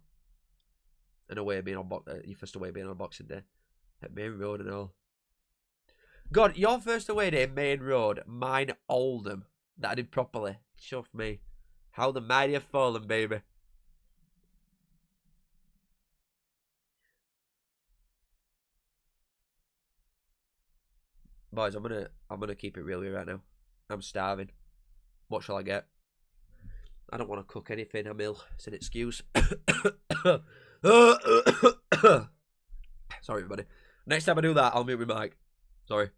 An away being on your first away being on Boxing Day. At Main Road and all. God, your first away day, Main Road. Mine, Oldham. That I did properly. Show for me. How the mighty have fallen, baby. Boys, I'm gonna keep it real with you right now. I'm starving. What shall I get? I don't want to cook anything. I'm ill. It's an excuse. Sorry, everybody. Next time I do that, I'll mute my mic. Sorry.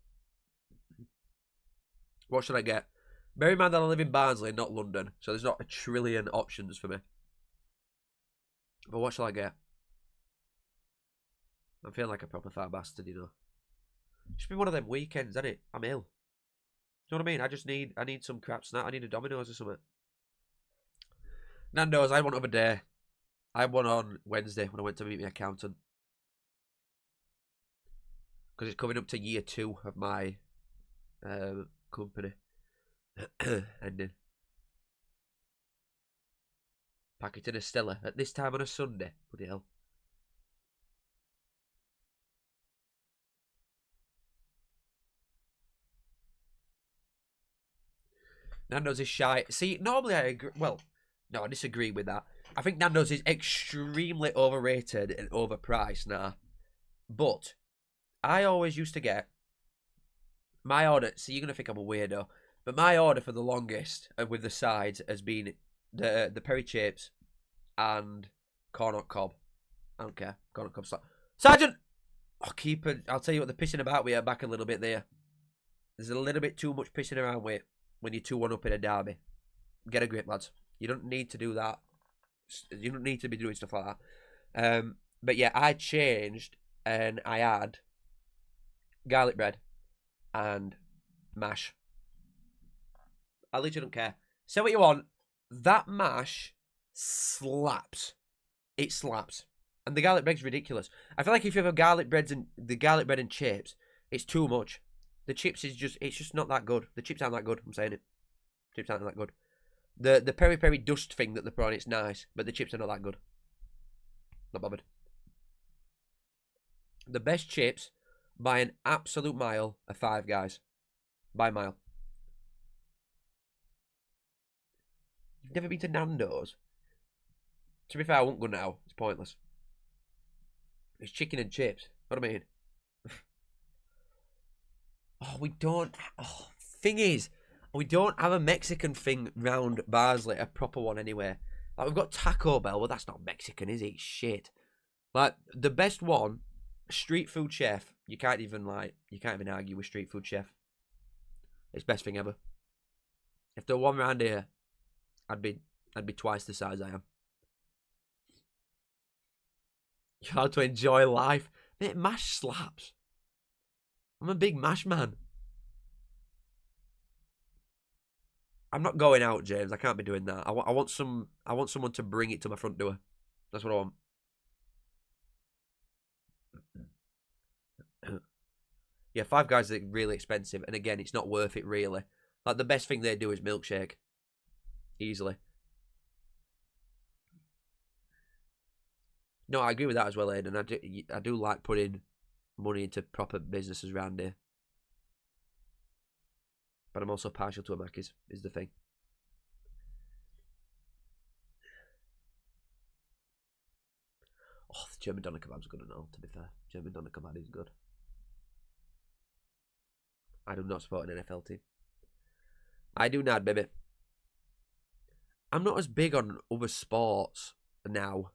What should I get? Bear in mind that I live in Barnsley, not London, so there's not a trillion options for me. But what shall I get? I'm feeling like a proper fat bastard, you know. It's been one of them weekends, isn't it? I'm ill. You know what I mean? I need some crap snack. I need a Domino's or something. Nando's, I had one other day. I had one on Wednesday when I went to meet my accountant. Because it's coming up to year 2 of my company. Ending. Pack it in a Stella at this time on a Sunday. Bloody hell. Nando's is shy. See, normally I agree. Well, no, I disagree with that. I think Nando's is extremely overrated and overpriced now. But I always used to get my order. See, you're going to think I'm a weirdo. But my order for the longest with the sides has been the peri chips and corn on cob. I don't care. Corn on cob slap. Sergeant! Oh, keep it. I'll tell you what, they're pissing about with you back a little bit there. There's a little bit too much pissing around with when you're 2-1 up in a derby. Get a grip, lads. You don't need to do that. You don't need to be doing stuff like that. But yeah, I changed and I had garlic bread and mash. I literally don't care. Say what you want. That mash slaps. It slaps. And the garlic bread's ridiculous. I feel like if you have garlic bread and chips, it's too much. The chips is just, it's just not that good. The chips aren't that good, I'm saying it. Chips aren't that good. The peri peri dust thing that they put on, it's nice, but the chips are not that good. Not bothered. The best chips, by an absolute mile, are Five Guys. By a mile. You've never been to Nando's? To be fair, I won't go now. It's pointless. It's chicken and chips. What do I mean? Oh, we don't. Oh, thing is, we don't have a Mexican thing round Barnsley, a proper one anyway. Like, we've got Taco Bell, well, that's not Mexican, is it? It's shit. Like, the best one, street food chef. You can't even argue with street food chef. It's best thing ever. If there were one round here, I'd be twice the size I am. You have to enjoy life. Mate, mash slaps. I'm a big mash man. I'm not going out, James. I can't be doing that. I want someone to bring it to my front door. That's what I want. Yeah, Five Guys are really expensive, and again, it's not worth it really. Like, the best thing they do is milkshake. Easily. No, I agree with that as well, Aiden. I do like putting money into proper businesses around here. But I'm also partial to a Macca's, is the thing. Oh, the German doner kebab's good and all, to be fair. German doner kebab is good. I do not support an NFL team. I do not, baby. I'm not as big on other sports now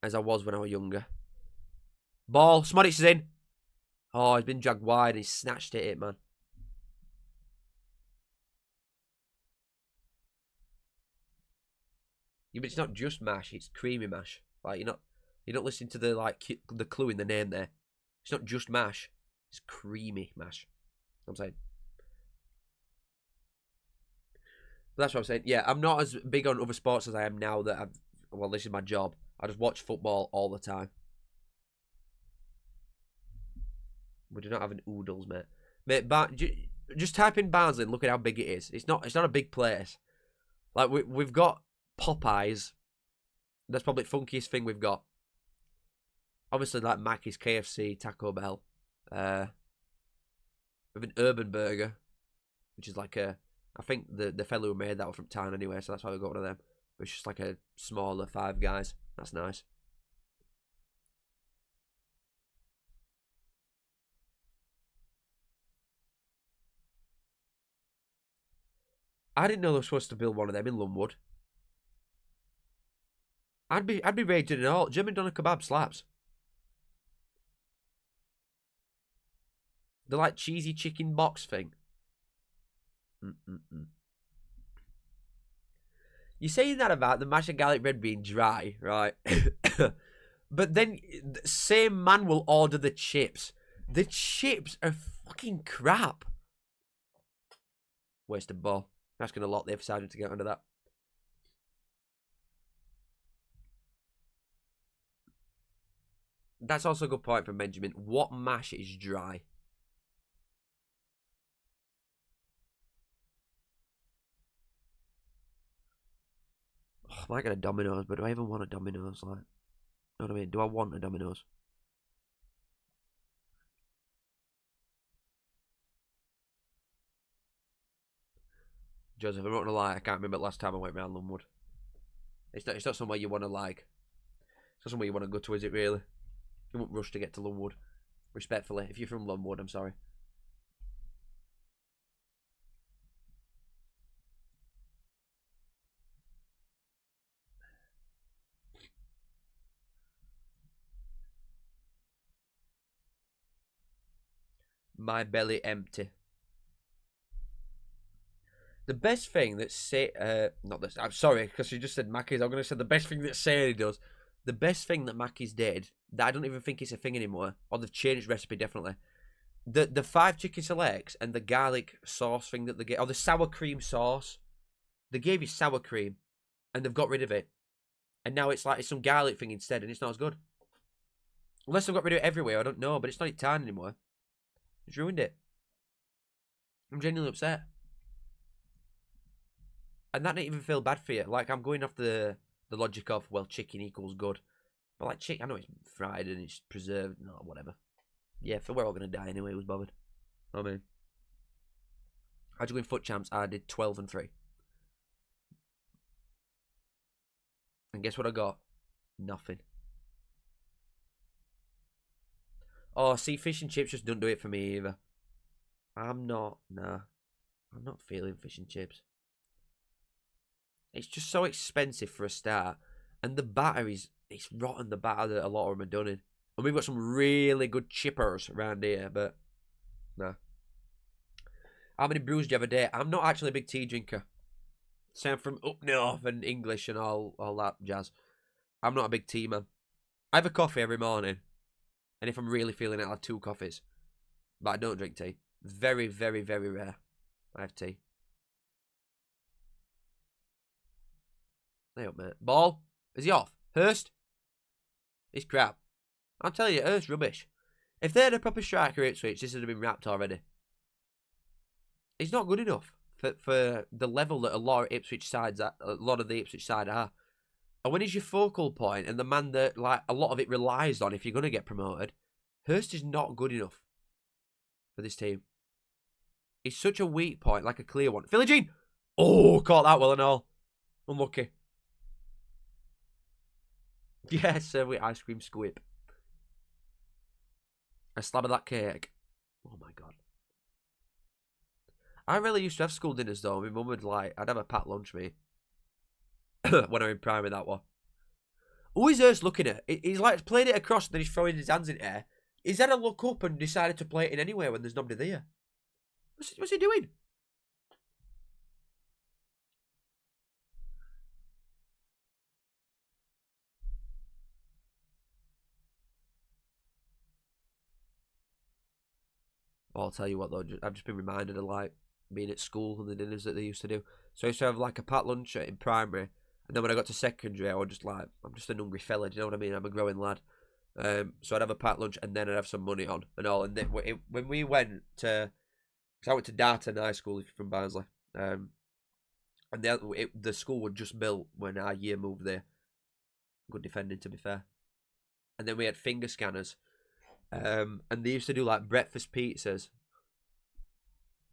as I was when I was younger. Ball. Smodic is in. Oh, he's been dragged wide and he snatched it, man. Yeah, but it's not just mash, it's creamy mash. Like, you're not listening to the clue in the name there. It's not just mash, it's creamy mash. I'm saying. But that's what I'm saying. Yeah, I'm not as big on other sports as I am now that well, this is my job. I just watch football all the time. We do not have an oodles, mate. Mate, just type in Barnsley and look at how big it is. It's not a big place. Like, we've got Popeyes. That's probably the funkiest thing we've got. Obviously, like Mackey's, KFC, Taco Bell. We have an Urban Burger, which is like I think the fellow who made that was from town anyway, so that's why we got one of them. But it's just like a smaller Five Guys. That's nice. I didn't know they were supposed to build one of them in Lunwood. I'd be raging it all. German doner kebab slaps. The like cheesy chicken box thing. You're saying that about the mashed and garlic bread being dry, right? But then the same man will order the chips. The chips are fucking crap. Wasted ball. That's going to lock the other side to get under that. That's also a good point from Benjamin. What mash is dry? Oh, I might get a Domino's, but do I even want a Domino's? Like, you know what I mean? Do I want a Domino's? Joseph, I'm not gonna lie, I can't remember the last time I went around Lunwood. It's not somewhere you want to like. It's not somewhere you want to go to, is it really? You won't rush to get to Lunwood. Respectfully, if you're from Lunwood, I'm sorry. My belly empty. The best thing that not this. I'm sorry because you just said Mackey's. I'm gonna say the best thing that Sadie does. The best thing that Mackey's did that I don't even think it's a thing anymore, or they've changed recipe definitely. The 5 chicken selects and the garlic sauce thing that they get, or the sour cream sauce. They gave you sour cream, and they've got rid of it, and now it's like it's some garlic thing instead, and it's not as good. Unless they've got rid of it everywhere, I don't know, but it's not Italian anymore. It's ruined it. I'm genuinely upset. And that didn't even feel bad for you. Like, I'm going off the logic of, well, chicken equals good. But, like, chicken, I know it's fried and it's preserved. No, whatever. Yeah, we're all going to die anyway. Who's bothered? I mean, how'd you go in foot champs? I did 12 and 3. And guess what I got? Nothing. Oh, see, fish and chips just don't do it for me either. I'm not feeling fish and chips. It's just so expensive for a start. And the batter it's rotten, the batter that a lot of them are done in. And we've got some really good chippers around here, but nah. How many brews do you have a day? I'm not actually a big tea drinker. Say I'm from up north and English and all that jazz. I'm not a big tea man. I have a coffee every morning. And if I'm really feeling it, I'll have 2 coffees. But I don't drink tea. Very, very, very rare. I have tea. Hey up, mate. Ball? Is he off? Hurst? He's crap. I'm telling you, Hurst's rubbish. If they had a proper striker at Ipswich, this would have been wrapped already. He's not good enough for the level that a lot of the Ipswich side are. And when he's your focal point and the man that like a lot of it relies on if you're going to get promoted, Hurst is not good enough for this team. He's such a weak point, like a clear one. Philogene! Oh, caught that well and all. Unlucky. Yes, with ice cream squib. A slab of that cake. Oh my god. I really used to have school dinners though. My mum would like, I'd have a packed lunch, me. When I was in primary, that one. Who is Hurst looking at? He's like played it across and then he's throwing his hands in the air. He's had a look up and decided to play it in anywhere when there's nobody there. What's he doing? Oh, I'll tell you what though, I've just been reminded of like being at school and the dinners that they used to do. So I used to have like a packed lunch in primary, and then when I got to secondary, I was just like, I'm just an hungry fella. Do you know what I mean? I'm a growing lad. So I'd have a packed lunch and then I'd have some money on and all. And then when we went to, because I went to Darton High School if you're from Barnsley, and the school was just built when our year moved there. Good defending, to be fair. And then we had finger scanners. And they used to do like breakfast pizzas.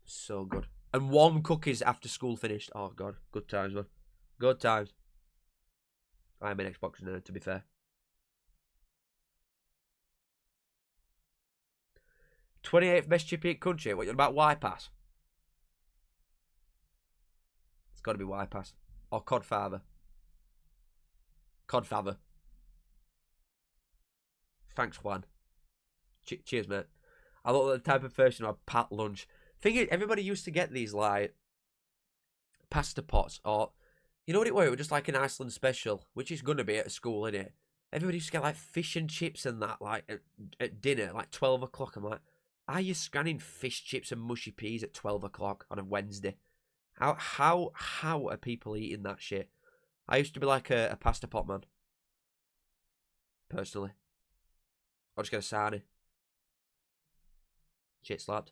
So good. And warm cookies after school finished. Oh god, good times, man. Good times. I'm an Xbox nerd, to be fair. 28th best chippy in country. What, you're about Y-Pass? It's got to be Y-Pass. Or Codfather. Codfather. Thanks, Juan. Cheers, mate. I look like the type of person who had packed lunch. Thing is, everybody used to get these, like, pasta pots, or, you know what it was? It was just like an Iceland special, which is going to be at a school, innit? Everybody used to get, like, fish and chips and that, like, at dinner, like 12 o'clock. I'm like, are you scanning fish chips and mushy peas at 12 o'clock on a Wednesday? How are people eating that shit? I used to be like a pasta pot man. Personally. I'll just get a sarnie. Shit slapped.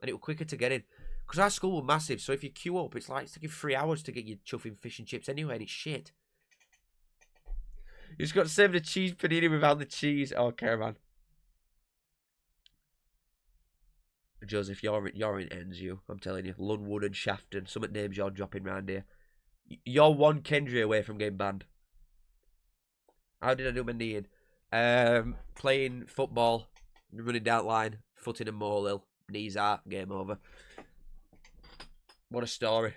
And it was quicker to get in. Because our school was massive, so if you queue up, it's taking 3 hours to get your chuffing fish and chips anyway, and it's shit. You just got to serve the cheese panini without the cheese. Okay, man. Joseph, you're in ends, you. I'm telling you. Lunwood and Shafton. Some names you're dropping round here. You're one Kendry away from getting banned. How did I do my kneeing? Playing football, running down line, foot in a molehill, knees out, game over. What a story.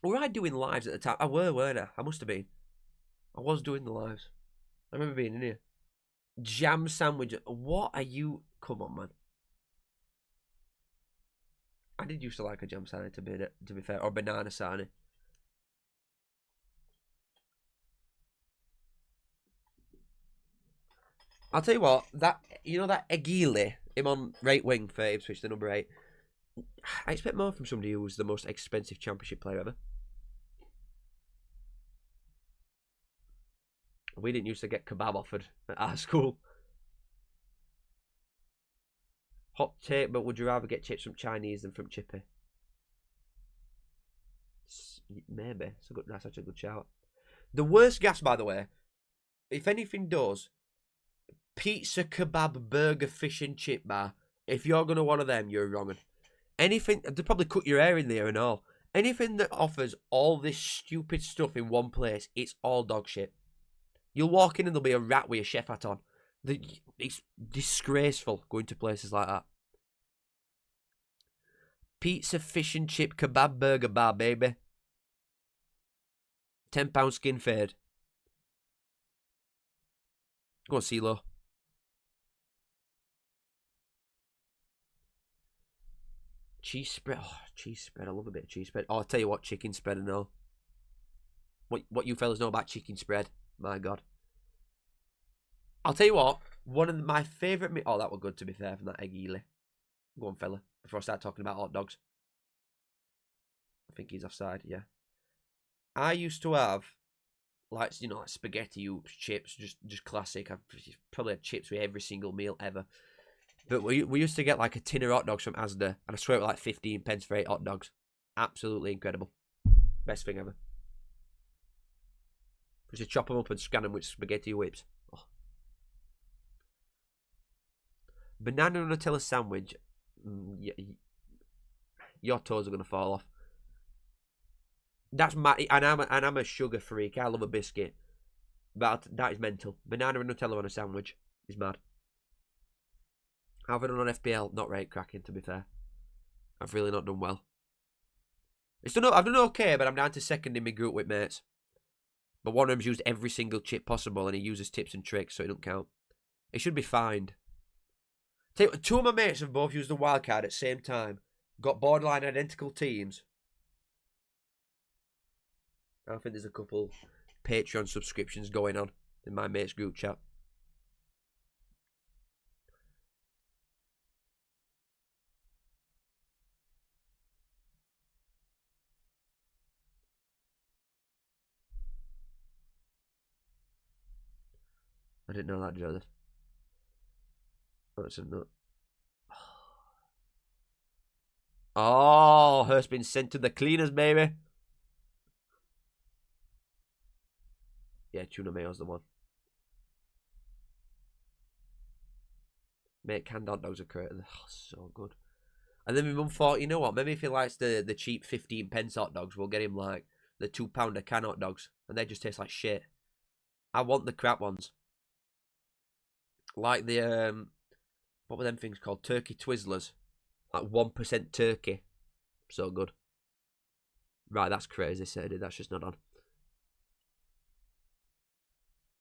Were I doing lives at the time? I were, weren't I? I must have been. I was doing the lives. I remember being in here. Jam sandwich. What are you? Come on, man. I did used to like a jam sandwich, to be fair, or banana sandwich. I'll tell you what, that Egili, him on right wing for Ipswich, the number 8. I expect more from somebody who was the most expensive championship player ever. We didn't used to get kebab offered at our school. Hot take, but would you rather get chips from Chinese than from Chippy? Maybe. That's such a good shout. The worst gas, by the way, if anything does, pizza, kebab, burger, fish and chip bar. If you're going to one of them, you're wrong. Anything, they'll probably cut your hair in there and all. Anything that offers all this stupid stuff in one place, it's all dog shit. You'll walk in and there'll be a rat with a chef hat on. It's disgraceful going to places like that. Pizza, fish and chip, kebab, burger bar, baby. £10 skin fade. Go on, CeeLo. Cheese spread. Oh, cheese spread. I love a bit of cheese spread. Oh, I'll tell you what, chicken spread I know. What you fellas know about chicken spread? My God. I'll tell you what. One of my favourite... Oh, that was good, to be fair, from that egg Ely. Go on, fella. Before I start talking about hot dogs. I think he's offside, yeah. I used to have, like spaghetti oops, chips, just classic. I've probably had chips with every single meal ever. But we used to get like a tin of hot dogs from Asda, and I swear it was like 15 pence for 8 hot dogs. Absolutely incredible. Best thing ever. Just chop them up and scan them with spaghetti whips. Oh. Banana and Nutella sandwich. Your toes are going to fall off. That's my... And I'm a sugar freak. I love a biscuit. But that is mental. Banana and Nutella on a sandwich is mad. I've done on FPL, not right cracking, to be fair. I've really not done well. I've done okay, but I'm down to second in my group with mates. But one of them's used every single chip possible, and he uses tips and tricks, so it don't count. It should be fined. Two of my mates have both used the wildcard at the same time. Got borderline identical teams. I think there's a couple Patreon subscriptions going on in my mates group chat. I didn't know that, Jordan. That's a nut. Oh, Hurst been sent to the cleaners, baby. Yeah, tuna mayo's the one. Mate, canned hot dogs are great. Oh, so good. And then my mum thought, you know what? Maybe if he likes the cheap 15 pence hot dogs, we'll get him like the £2 can hot dogs. And they just taste like shit. I want the crap ones. Like the, what were them things called? Turkey Twizzlers. Like 1% turkey. So good. Right, that's crazy, Sadie. That's just not on.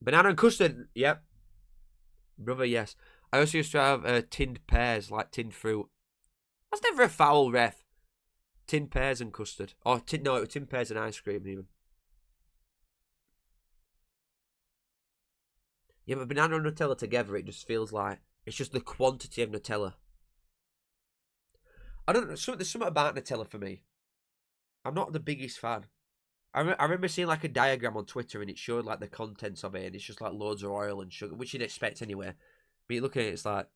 Banana and custard. Yep. Brother, yes. I also used to have tinned pears, like tinned fruit. That's never a foul, ref. Tinned pears and custard. Or, no, it was tinned pears and ice cream, even. Yeah, but banana and Nutella together, it just feels like... It's just the quantity of Nutella. I don't know. There's something about Nutella for me. I'm not the biggest fan. I remember seeing like a diagram on Twitter and it showed like the contents of it, and it's just like loads of oil and sugar, which you'd expect anyway. But you look at it, it's like...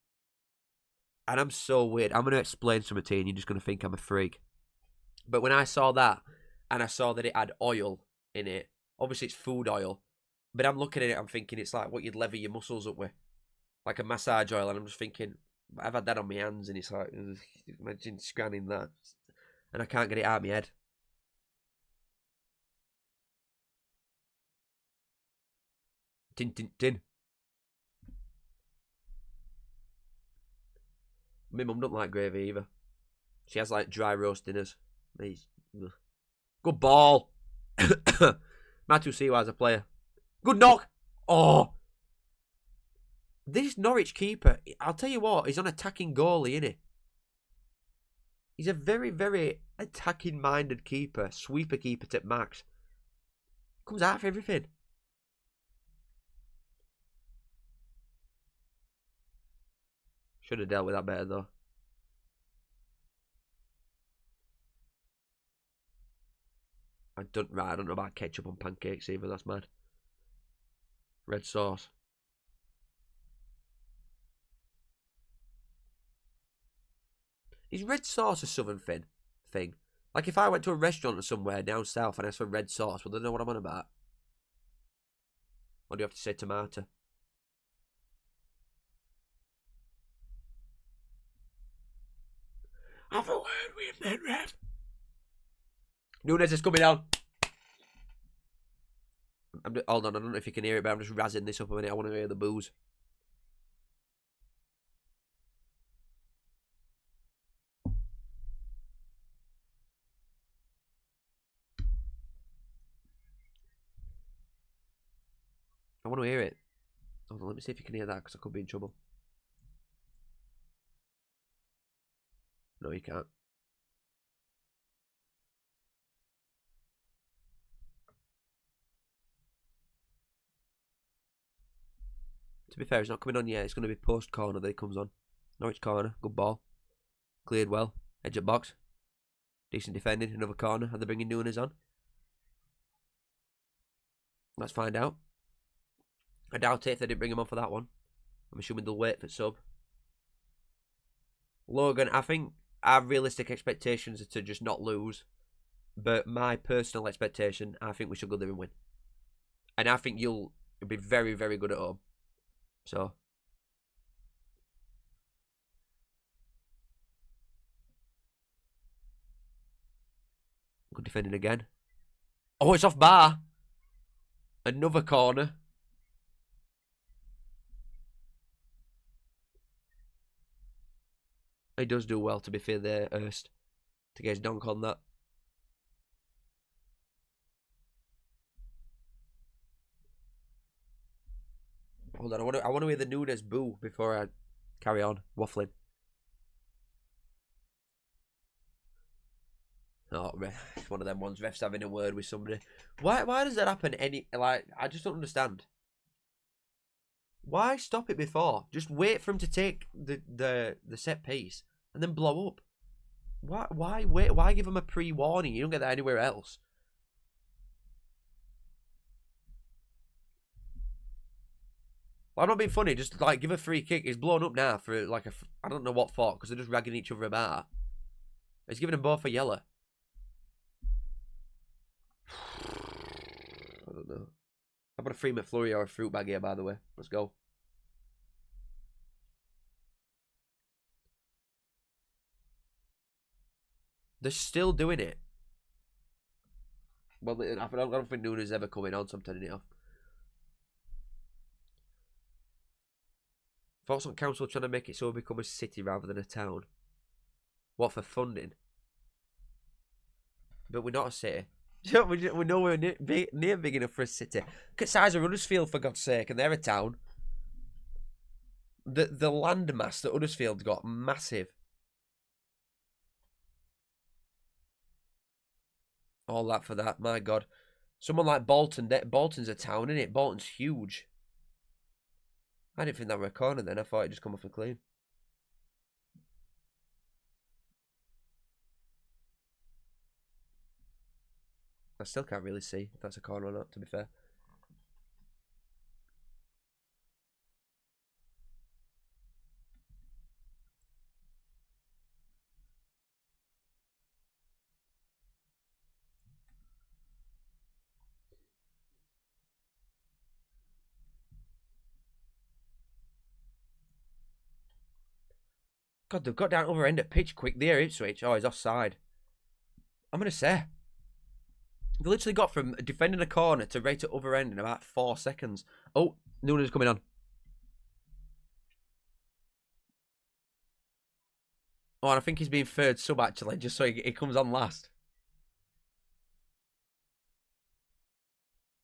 And I'm so weird. I'm going to explain something to you and you're just going to think I'm a freak. But when I saw that, and I saw that it had oil in it, obviously it's food oil, but I'm looking at it, I'm thinking it's like what you'd lever your muscles up with. Like a massage oil, and I'm just thinking, I've had that on my hands, and it's like, imagine scanning that. And I can't get it out of my head. Tin, tin, tin. My mum don't like gravy either. She has like dry roast dinners. Good ball. Matu Siwa's a player. Good knock. Oh. This Norwich keeper, I'll tell you what, he's an attacking goalie, isn't he? He's a very, very attacking-minded keeper. Sweeper keeper to max. Comes out for everything. Should have dealt with that better, though. I don't know about ketchup on pancakes either. That's mad. Red sauce. Is red sauce a southern thing? Like if I went to a restaurant or somewhere down south and asked for red sauce, would they know what I'm on about? Or do you have to say tomato? Have a word with me, ref. Nunes is coming down. Hold on, I don't know if you can hear it, but I'm just razzing this up a minute. I want to hear the boos. I want to hear it. Hold on, let me see if you can hear that, because I could be in trouble. No, you can't. To be fair, it's not coming on yet. It's going to be post corner that it comes on. Norwich corner, good ball. Cleared well. Edge of box. Decent defending, another corner. Are they bringing Nunes on? Let's find out. I doubt it if they didn't bring him on for that one. I'm assuming they'll wait for sub. Logan, I think our realistic expectations are to just not lose. But my personal expectation, I think we should go there and win. And I think you'll be very, very good at home. So. Good defending again. Oh, it's off bar. Another corner. He does do well, to be fair there, Erst. To get his donk on that. Hold on, I want to hear the Nunes boo before I carry on waffling. Oh, it's one of them ones. Refs having a word with somebody. Why does that happen? I just don't understand. Why stop it before? Just wait for him to take the set piece and then blow up. Why wait? Why give him a pre-warning? You don't get that anywhere else. Well, I'm not being funny. Just like give a free kick. He's blown up now for like I don't know what for, because they're just ragging each other about. He's giving them both a yellow. I don't know. How about a free McFlurry or a fruit bag here, by the way? Let's go. They're still doing it. Well, I don't think Nunes is ever coming on, so I'm turning it off. Thoughts on council trying to make it so it become a city rather than a town? What, for funding? But we're not a city. We're nowhere near big enough for a city. Look at size of Huddersfield, for God's sake, and they're a town. The landmass that Huddersfield got, massive. All that for that, my God. Someone like Bolton, Bolton's a town, isn't it? Bolton's huge. I didn't think that were a corner then. I thought it just come off a clean. I still can't really see if that's a corner or not, to be fair. God, they've got down over end at pitch quick there, Ipswich. Oh, he's offside. I'm going to say. They literally got from defending a corner to right at other end in about 4 seconds. Oh, Nunes is coming on. Oh, and I think he's being third sub, actually, just so he comes on last.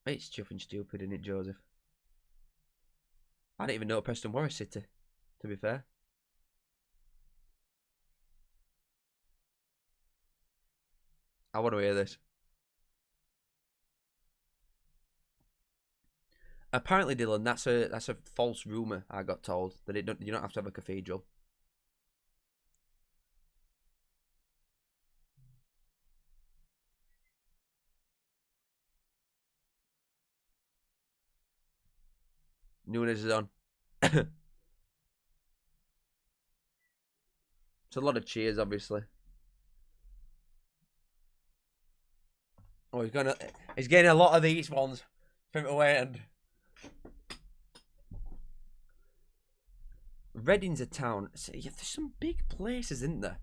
It's chuffing stupid, isn't it, Joseph? I didn't even know Preston were a city, to be fair. I want to hear this. Apparently, Dylan, that's a false rumour, I got told, that you don't have to have a cathedral. Nunes is on. It's a lot of cheers, obviously. Oh, he's getting a lot of these ones from away end. Reading's a town. Yeah, there's some big places, isn't there?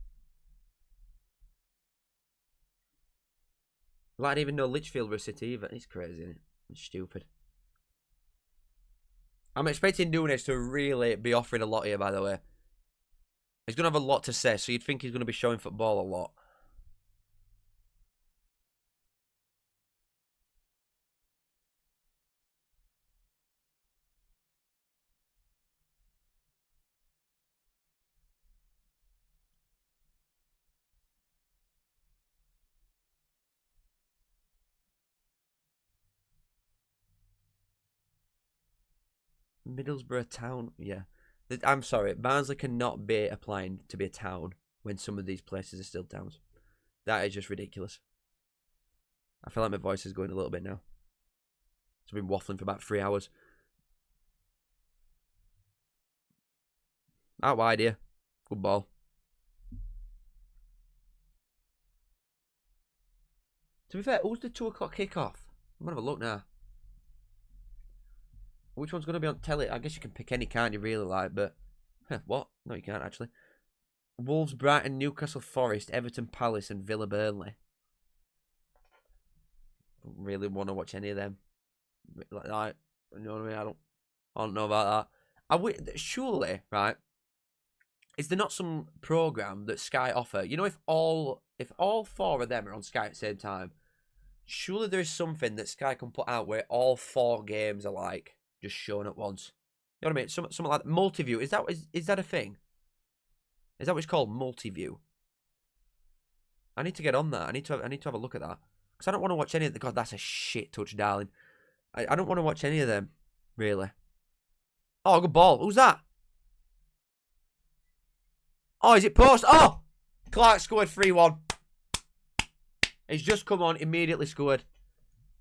Well, I didn't even know Lichfield were a city either. It's crazy, isn't it? It's stupid. I'm expecting Nunes to really be offering a lot here, by the way. He's going to have a lot to say, so you'd think he's going to be showing football a lot. Middlesbrough town, yeah. I'm sorry, Barnsley cannot be applying to be a town when some of these places are still towns. That is just ridiculous. I feel like my voice is going a little bit now. It's been waffling for about 3 hours. Out wide here. Good ball. To be fair, who's the 2 o'clock kickoff? I'm going to have a look now. Which one's going to be on telly? I guess you can pick any, can't you, really, like, but... what? No, you can't, actually. Wolves, Brighton, Newcastle Forest, Everton Palace, and Villa Burnley. Don't really want to watch any of them. Like, you know what I mean? I don't know about that. Surely, right? Is there not some program that Sky offer? You know, if all 4 of them are on Sky at the same time, surely there is something that Sky can put out where all 4 games are like just shown at once. You know what I mean? Something like that. Multi-view. Is that a thing? Is that what it's called? Multi-view. I need to get on that. I need to have a look at that. Because I don't want to watch any of the... God, that's a shit touch, darling. I don't want to watch any of them, really. Oh, good ball. Who's that? Oh, is it post? Oh! Clark scored 3-1. He's just come on, immediately scored.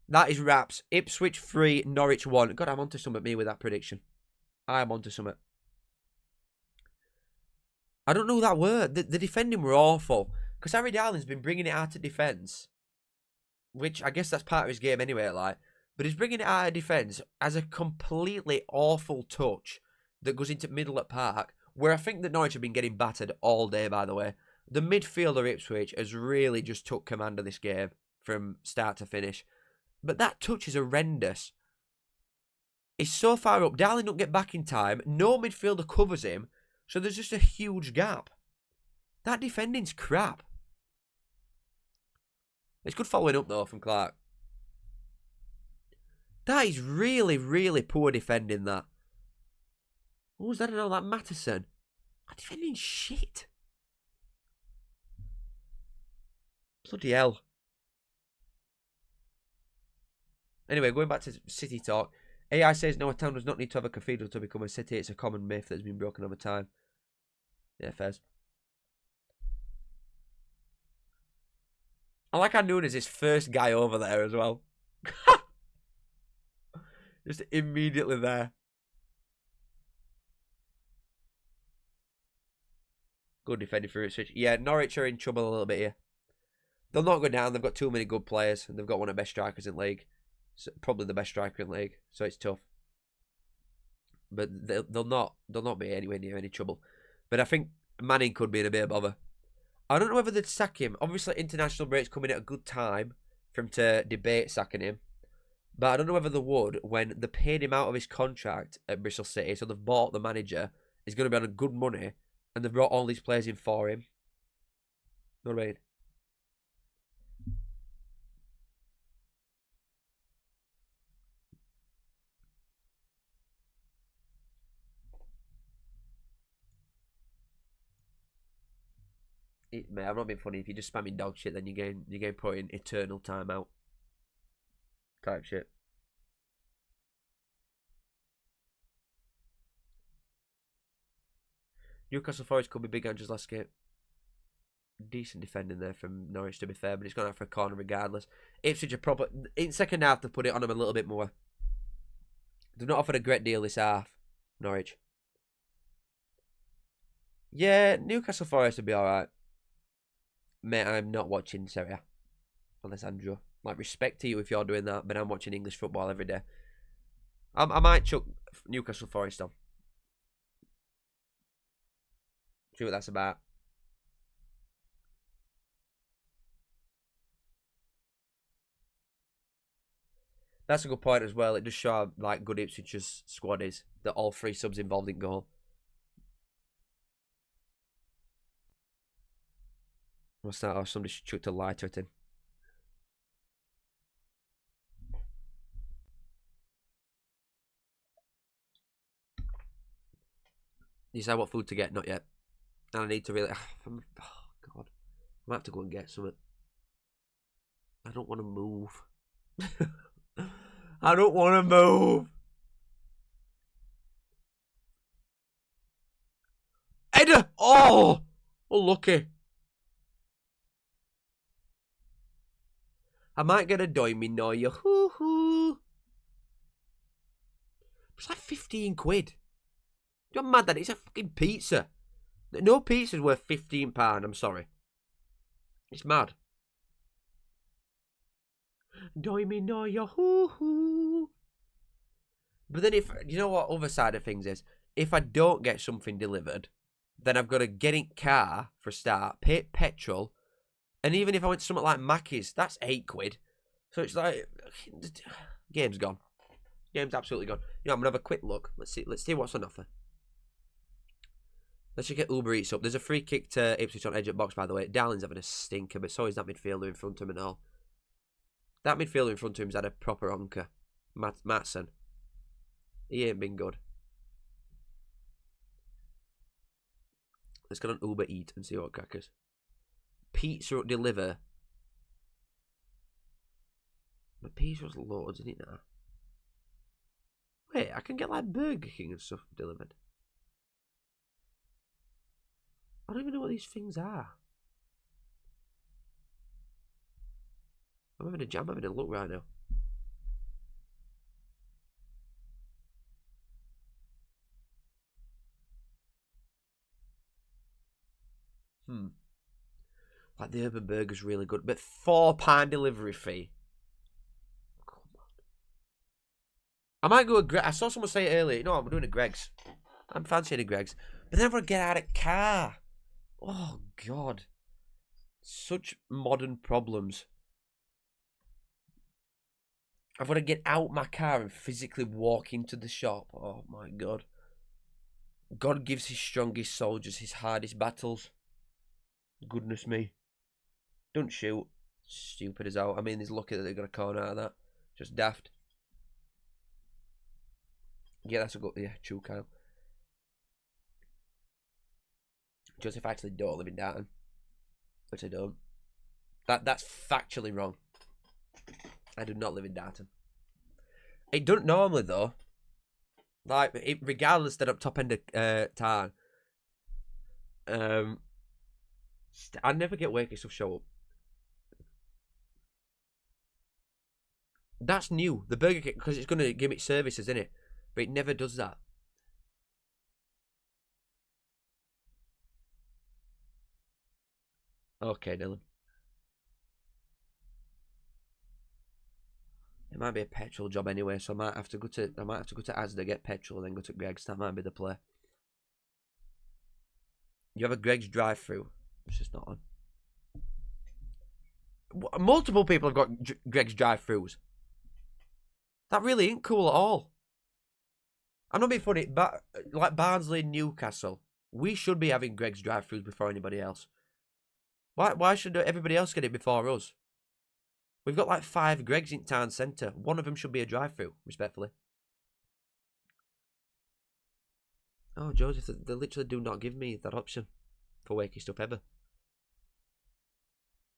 That is wraps. Ipswich 3, Norwich 1. God, I'm onto something, me, with that prediction. I'm onto something. I don't know who that were. The defending were awful. Because Harry Darling's been bringing it out of defence. Which, I guess that's part of his game anyway, like. But he's bringing it out of defence as a completely awful touch that goes into middle at Park, where I think that Norwich have been getting battered all day, by the way. The midfielder Ipswich has really just took command of this game from start to finish. But that touch is horrendous. He's so far up. Darling don't get back in time. No midfielder covers him. So there's just a huge gap. That defending's crap. It's good following up, though, from Clark. That is really, really poor defending, that. What was that? I don't know, that Matteson. That defending shit. Bloody hell. Anyway, going back to city talk. AI says no, a town does not need to have a cathedral to become a city. It's a common myth that has been broken over time. Yeah, fairs. I like how Nunes is first guy over there as well. Just immediately there. Good defending for Ipswich. Yeah, Norwich are in trouble a little bit here. They'll not go down. They've got too many good players, and they've got one of the best strikers in the league. So, probably the best striker in the league. So it's tough. But they'll not be anywhere near any trouble. But I think Manning could be in a bit of bother. I don't know whether they'd sack him. Obviously, international break's coming at a good time for him to debate sacking him. But I don't know whether they would when they paid him out of his contract at Bristol City. So they've bought the manager. He's going to be on a good money. And they've brought all these players in for him. You know what I mean? Mate, I'm not being funny. If you're just spamming dog shit, then you gain put in eternal timeout. Type shit. Newcastle Forest could be big Andrew's last game. Decent defending there from Norwich, to be fair, but it's gone out for a corner regardless. Ipswich are proper. In second half, they put it on them a little bit more. They've not offered a great deal this half, Norwich. Yeah, Newcastle Forest would be alright. Mate, I'm not watching Serie A. Alessandro. Like, respect to you if you're doing that, but I'm watching English football every day. I might chuck Newcastle Forest on. See what that's about. That's a good point as well. It does show how like good Ipswich's squad is. That all 3 subs involved in goal. What's that? Oh, somebody chucked a lighter at him. You decide what food to get? Not yet. And I need to really... Oh, God. I might have to go and get something. I don't want to move. I don't want to move. Edda! Oh! Oh, lucky. I might get a doimy noya. Hoo hoo. It's like 15 quid. You're mad that it's a fucking pizza. No pizza's worth £15. I'm sorry. It's mad. Doimy noya. Hoo hoo. But then if... You know what other side of things is? If I don't get something delivered, then I've got to get in car for a start, pay petrol, and even if I went to something like Mackey's, that's 8 quid. So it's like, game's gone. Game's absolutely gone. You know, I'm gonna have a quick look. Let's see what's on offer. Let's just get Uber Eats up. There's a free kick to Ipswich on edge at box, by the way. Darling's having a stinker, but so is that midfielder in front of him and all. That midfielder in front of him's had a proper honker. Matson. He ain't been good. Let's get on Uber Eat and see what crackers. Pizza deliver. My pizza's loads, isn't it now? Wait, I can get like Burger King and stuff delivered. I don't even know what these things are. I'm having a look right now. Like the Urban Burger's really good, but £4 delivery fee. Come on. I might go with I saw someone say it earlier. No, I'm doing a Greg's. I'm fancying a Greg's. But then I've got to get out of car. Oh, God. Such modern problems. I've got to get out my car and physically walk into the shop. Oh, my God. God gives his strongest soldiers his hardest battles. Goodness me. Don't shoot. Stupid as hell. I mean, he's lucky that they got a corner out of that. Just daft. Yeah, that's a good... Yeah, true, Kyle. Joseph, I actually don't live in Darton. Which I don't. That's factually wrong. I do not live in Darton. It don't normally, though. Like, regardless that I'm top end of town. I never get Wakey stuff show up. That's new. The Burger King, because it's going to give it services, isn't it? But it never does that. Okay, Dylan. It might be a petrol job anyway, so I might have to go to Asda, get petrol, and then go to Greg's. That might be the play. You have a Greg's drive-through. It's just not on. Multiple people have got Greg's drive-throughs. That really ain't cool at all. I'm not being funny, but like Barnsley and Newcastle, we should be having Greg's drive-throughs before anybody else. Why should everybody else get it before us? We've got like 5 Greg's in town centre. One of them should be a drive-through, respectfully. Oh, Joseph, they literally do not give me that option for Wakey stuff ever.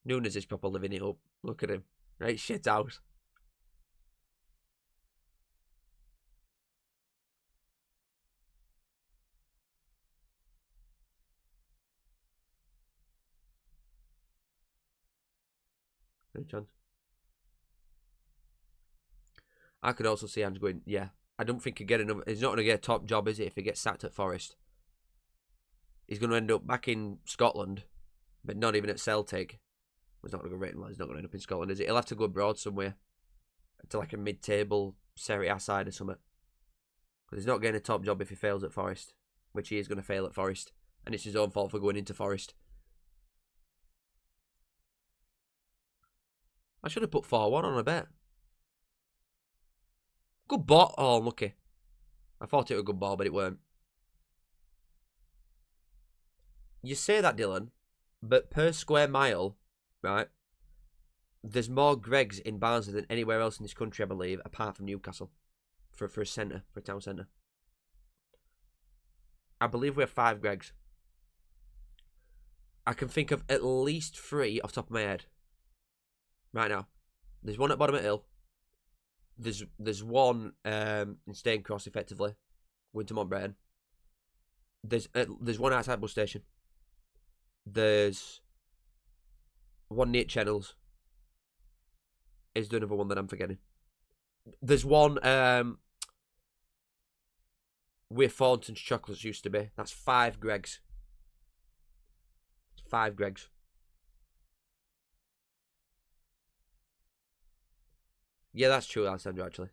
Nunes is proper living it up. Look at him. Right, shit house. Any chance? I could also see Ange going, yeah. I don't think he'd get another. He's not going to get a top job, is it, if he gets sacked at Forest? He's going to end up back in Scotland, but not even at Celtic. He's not going to go rating. He's not going to end up in Scotland, is it? He'll have to go abroad somewhere to like a mid-table Serie A side or something. Because he's not getting a top job if he fails at Forest, which he is going to fail at Forest, and it's his own fault for going into Forest. I should have put 4-1 on a bet. Good ball. Oh, lucky. I thought it was a good ball, but it weren't. You say that, Dylan, but per square mile, right, there's more Gregs in Barnsley than anywhere else in this country, I believe, apart from Newcastle, for a centre, for a town centre. I believe we have 5 Gregs. I can think of at least 3 off the top of my head right now. There's one at Bottom of Hill. There's one in Staincross, effectively, Wintermont Breton. There's one outside bus station. There's one near Channels. Is there another one that I'm forgetting? There's one where Thornton's Chocolates used to be. That's 5 Gregs. 5 Gregs. Yeah, that's true, Alessandro, actually.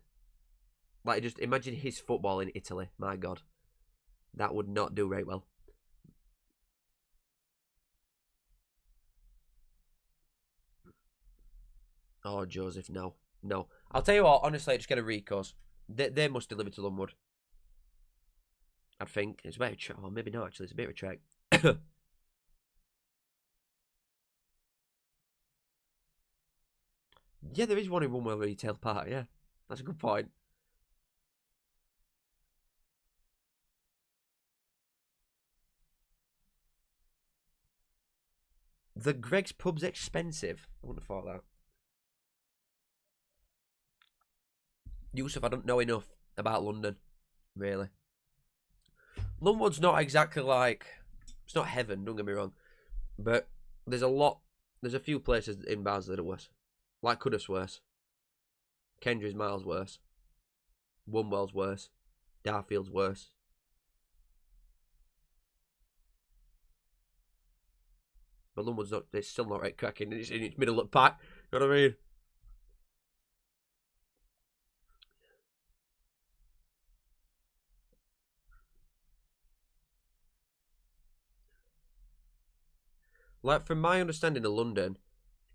Like, just imagine his football in Italy. My God. That would not do very well. Oh, Joseph, no. No. I'll tell you what, honestly, just get a Rico's. They must deliver to Lunwood. I think. It's a bit of a trek. Oh, maybe not, actually. It's a bit of a trek. Yeah, there is one in Runwell Retail Park, yeah. That's a good point. The Greg's Pub's expensive. I wouldn't have thought that. Yusuf, I don't know enough about London, really. Lunwood's not exactly like... It's not heaven, don't get me wrong. But there's a few places in Barnsley that are worse. Like Cuddiff's worse. Kendry's miles worse. Wunwell's worse. Darfield's worse. But Lunwood's not... It's still not right cracking. It's in its middle of the pack. You know what I mean? Like, from my understanding of London,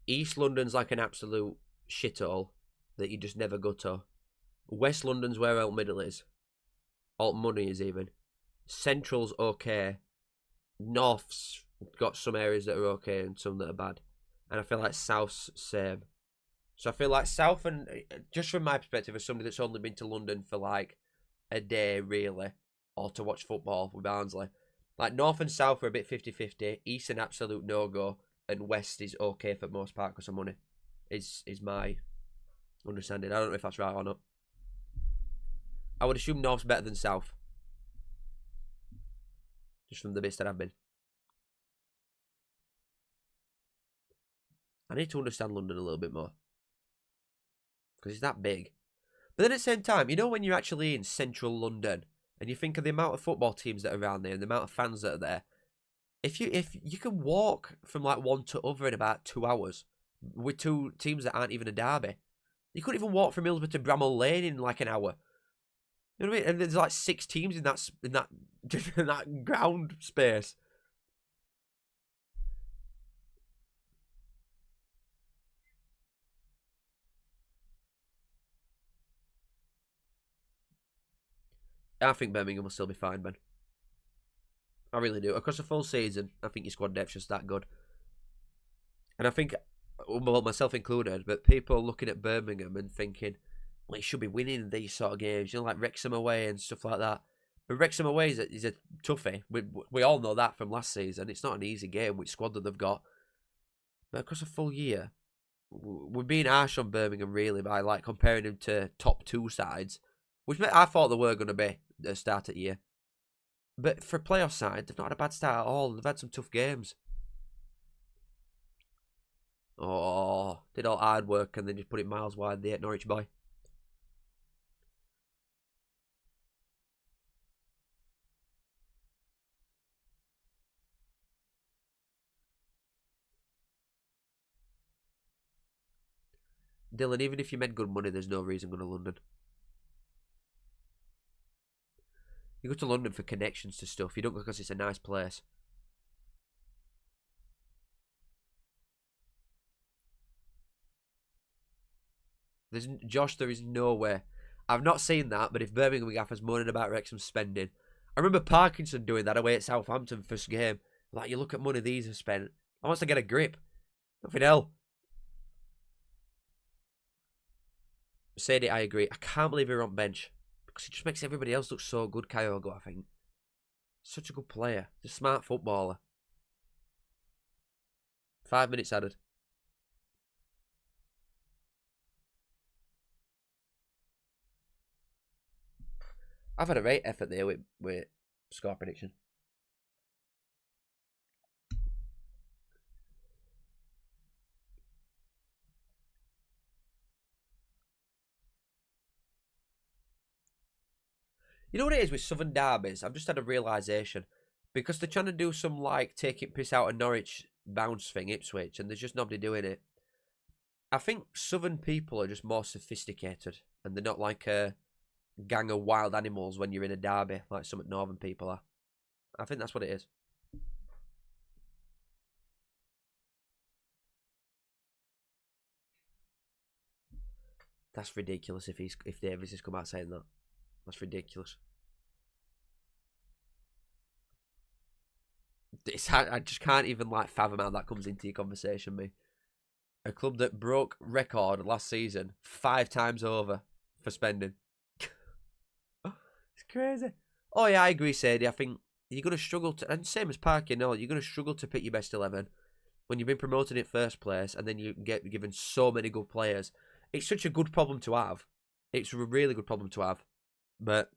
East London's like an absolute shithole that you just never go to. West London's where Alt Middle is. Alt Money is even. Central's okay. North's got some areas that are okay and some that are bad. And I feel like South's same. So I feel like South, and just from my perspective as somebody that's only been to London for like a day really, or to watch football with Barnsley, like North and South are a bit 50-50. East an absolute no-go, and West is okay for the most part because of money. Is my understanding. I don't know if that's right or not. I would assume North's better than South. Just from the bits that I've been. I need to understand London a little bit more. Because it's that big. But then at the same time, you know when you're actually in central London and you think of the amount of football teams that are around there and the amount of fans that are there, if you can walk from like one to other in about 2 hours with 2 teams that aren't even a derby. You couldn't even walk from Hillsborough to Bramall Lane in like an hour. You know what I mean? And there's like 6 teams in that in that ground space. I think Birmingham will still be fine, Ben. I really do. Across a full season, I think your squad depth's just that good. And I think, well, myself included, but people looking at Birmingham and thinking, well, he should be winning these sort of games, you know, like Wrexham away and stuff like that. But Wrexham away is a toughie. We all know that from last season. It's not an easy game with squad that they've got. But across a full year, we're being harsh on Birmingham, really, by like comparing them to top 2 sides, which I thought they were going to be at the start of the year. But for a playoff side, they've not had a bad start at all. They've had some tough games. Oh, did all hard work and then just put it miles wide, the Norwich boy. Dylan, even if you made good money, there's no reason going to London. You go to London for connections to stuff. You don't go because it's a nice place. Josh, there is no way. I've not seen that, but if Birmingham gaffers moaning about Wrexham spending, I remember Parkinson doing that away at Southampton first game. Like, you look at money these have spent. I want to get a grip. Nothing else. Sadie, I agree. I can't believe you're on bench because he just makes everybody else look so good. Kyogo, I think, such a good player. He's a smart footballer. 5 minutes added. I've had a great effort there with score prediction. You know what it is with Southern derbies? I've just had a realisation. Because they're trying to do some, like, taking piss out of Norwich bounce thing, Ipswich, and there's just nobody doing it. I think Southern people are just more sophisticated, and they're not like a gang of wild animals when you're in a derby, like some Northern people are. I think that's what it is. That's ridiculous if Davies has come out saying that. That's ridiculous. I just can't even like fathom how that comes into your conversation, me. A club that broke record last season 5 times over for spending. It's crazy. Oh yeah, I agree, Sadie. I think you're going to struggle to, and same as Park, you know, you're going to struggle to pick your best 11 when you've been promoted in first place and then you get given so many good players. It's such a good problem to have. It's a really good problem to have. But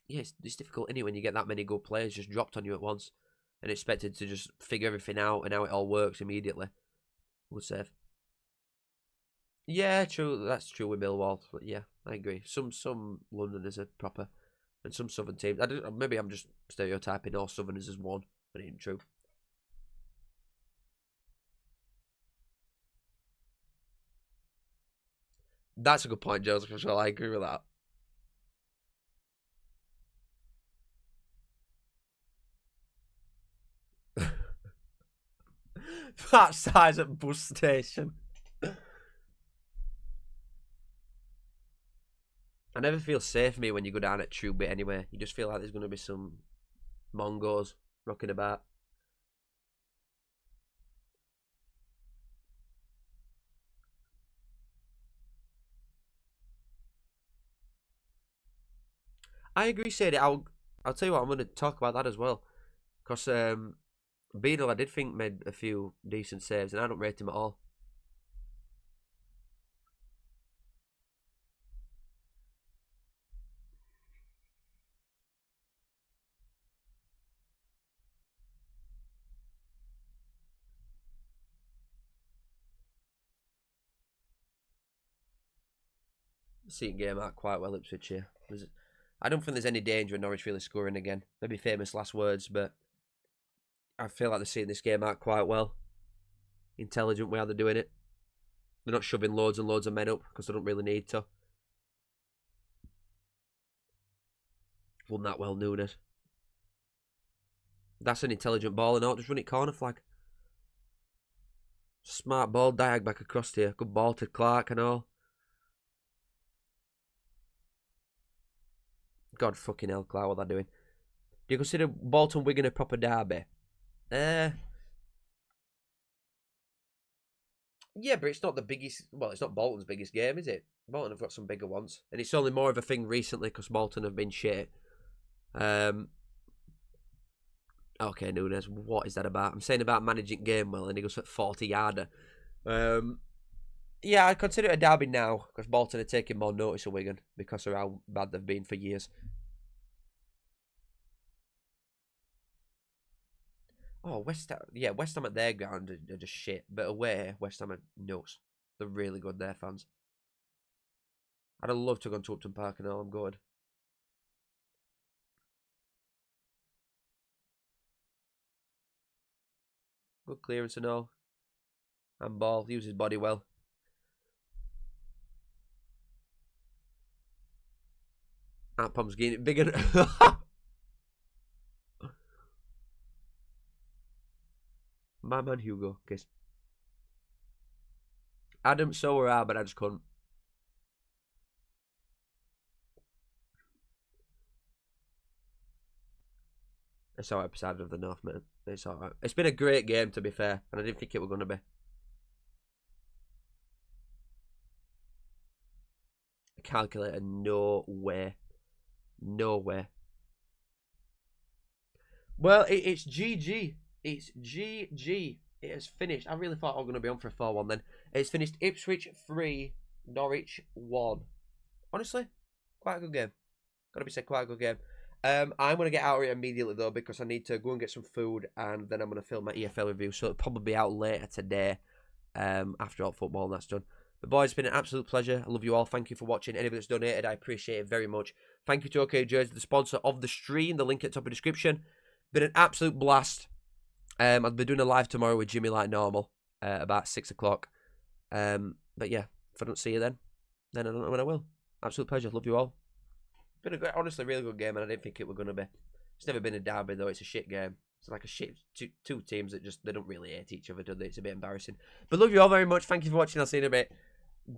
yeah, it's difficult anyway when you get that many good players just dropped on you at once and expected to just figure everything out and how it all works immediately. Good save. Yeah, true. That's true with Millwall. But yeah, I agree. Some Londoners are proper, and some Southern teams. Maybe I'm just stereotyping all Southerners as one, but it ain't true. That's a good point, Joseph. As well, I agree with that. That size at bus station. I never feel safe me when you go down at True Bit anyway. You just feel like there's going to be some Mongos rocking about. I agree, Sadie. I'll tell you what, I'm going to talk about that as well. Because Beadle, I did think made a few decent saves, and I don't rate him at all. Seeing game out quite well, Ipswich here. I don't think there's any danger of Norwich really scoring again. Maybe famous last words, but I feel like they're seeing this game out quite well. Intelligent way how they're doing it. They're not shoving loads and loads of men up because they don't really need to. Won that well, Nunes. That's an intelligent ball and all. Just run it corner flag. Smart ball, diag back across here. Good ball to Clark and all. God fucking hell, Clark, what they're doing. Do you consider Bolton Wigan a proper derby? Yeah, but it's not the biggest. Well, it's not Bolton's biggest game, is it? Bolton have got some bigger ones, and it's only more of a thing recently because Bolton have been shit. Okay, Nunes, what is that about? I'm saying about managing game well, and he goes at 40-yarder. Yeah, I consider it a derby now because Bolton are taking more notice of Wigan because of how bad they've been for years. Oh, West Ham. Yeah, West Ham at their ground are just shit. But away, West Ham are nuts. They're really good, their fans. I'd have loved to go to Upton Park and all. I'm good. Good clearance and all. And ball. Uses his body well. Pom's getting it bigger. My man Hugo. Kiss. Adam, so were I, but I just couldn't. It's alright beside of the North, mate. It's alright. It's been a great game, to be fair, and I didn't think it was going to be. A calculator, no way. No way. Well, it's GG. It's GG. It has finished. I really thought I was going to be on for a 4-1 then. It's finished Ipswich 3, Norwich 1. Honestly, quite a good game. Gotta be said, quite a good game. I'm going to get out of here immediately, though, because I need to go and get some food, and then I'm going to film my EFL review, so it'll probably be out later today, after all football and that's done. But boys, it's been an absolute pleasure. I love you all. Thank you for watching. Anybody that's donated, I appreciate it very much. Thank you to OK Jersey, the sponsor of the stream. The link at the top of the description. Been an absolute blast. I'll be doing a live tomorrow with Jimmy like normal, about 6 o'clock. But yeah, if I don't see you then I don't know when I will. Absolute pleasure. Love you all. Been a great, honestly, really good game, and I didn't think it was going to be. It's never been a derby, though. It's a shit game. It's like a shit two teams that just, they don't really hate each other, do they? It's a bit embarrassing. But love you all very much. Thank you for watching. I'll see you in a bit.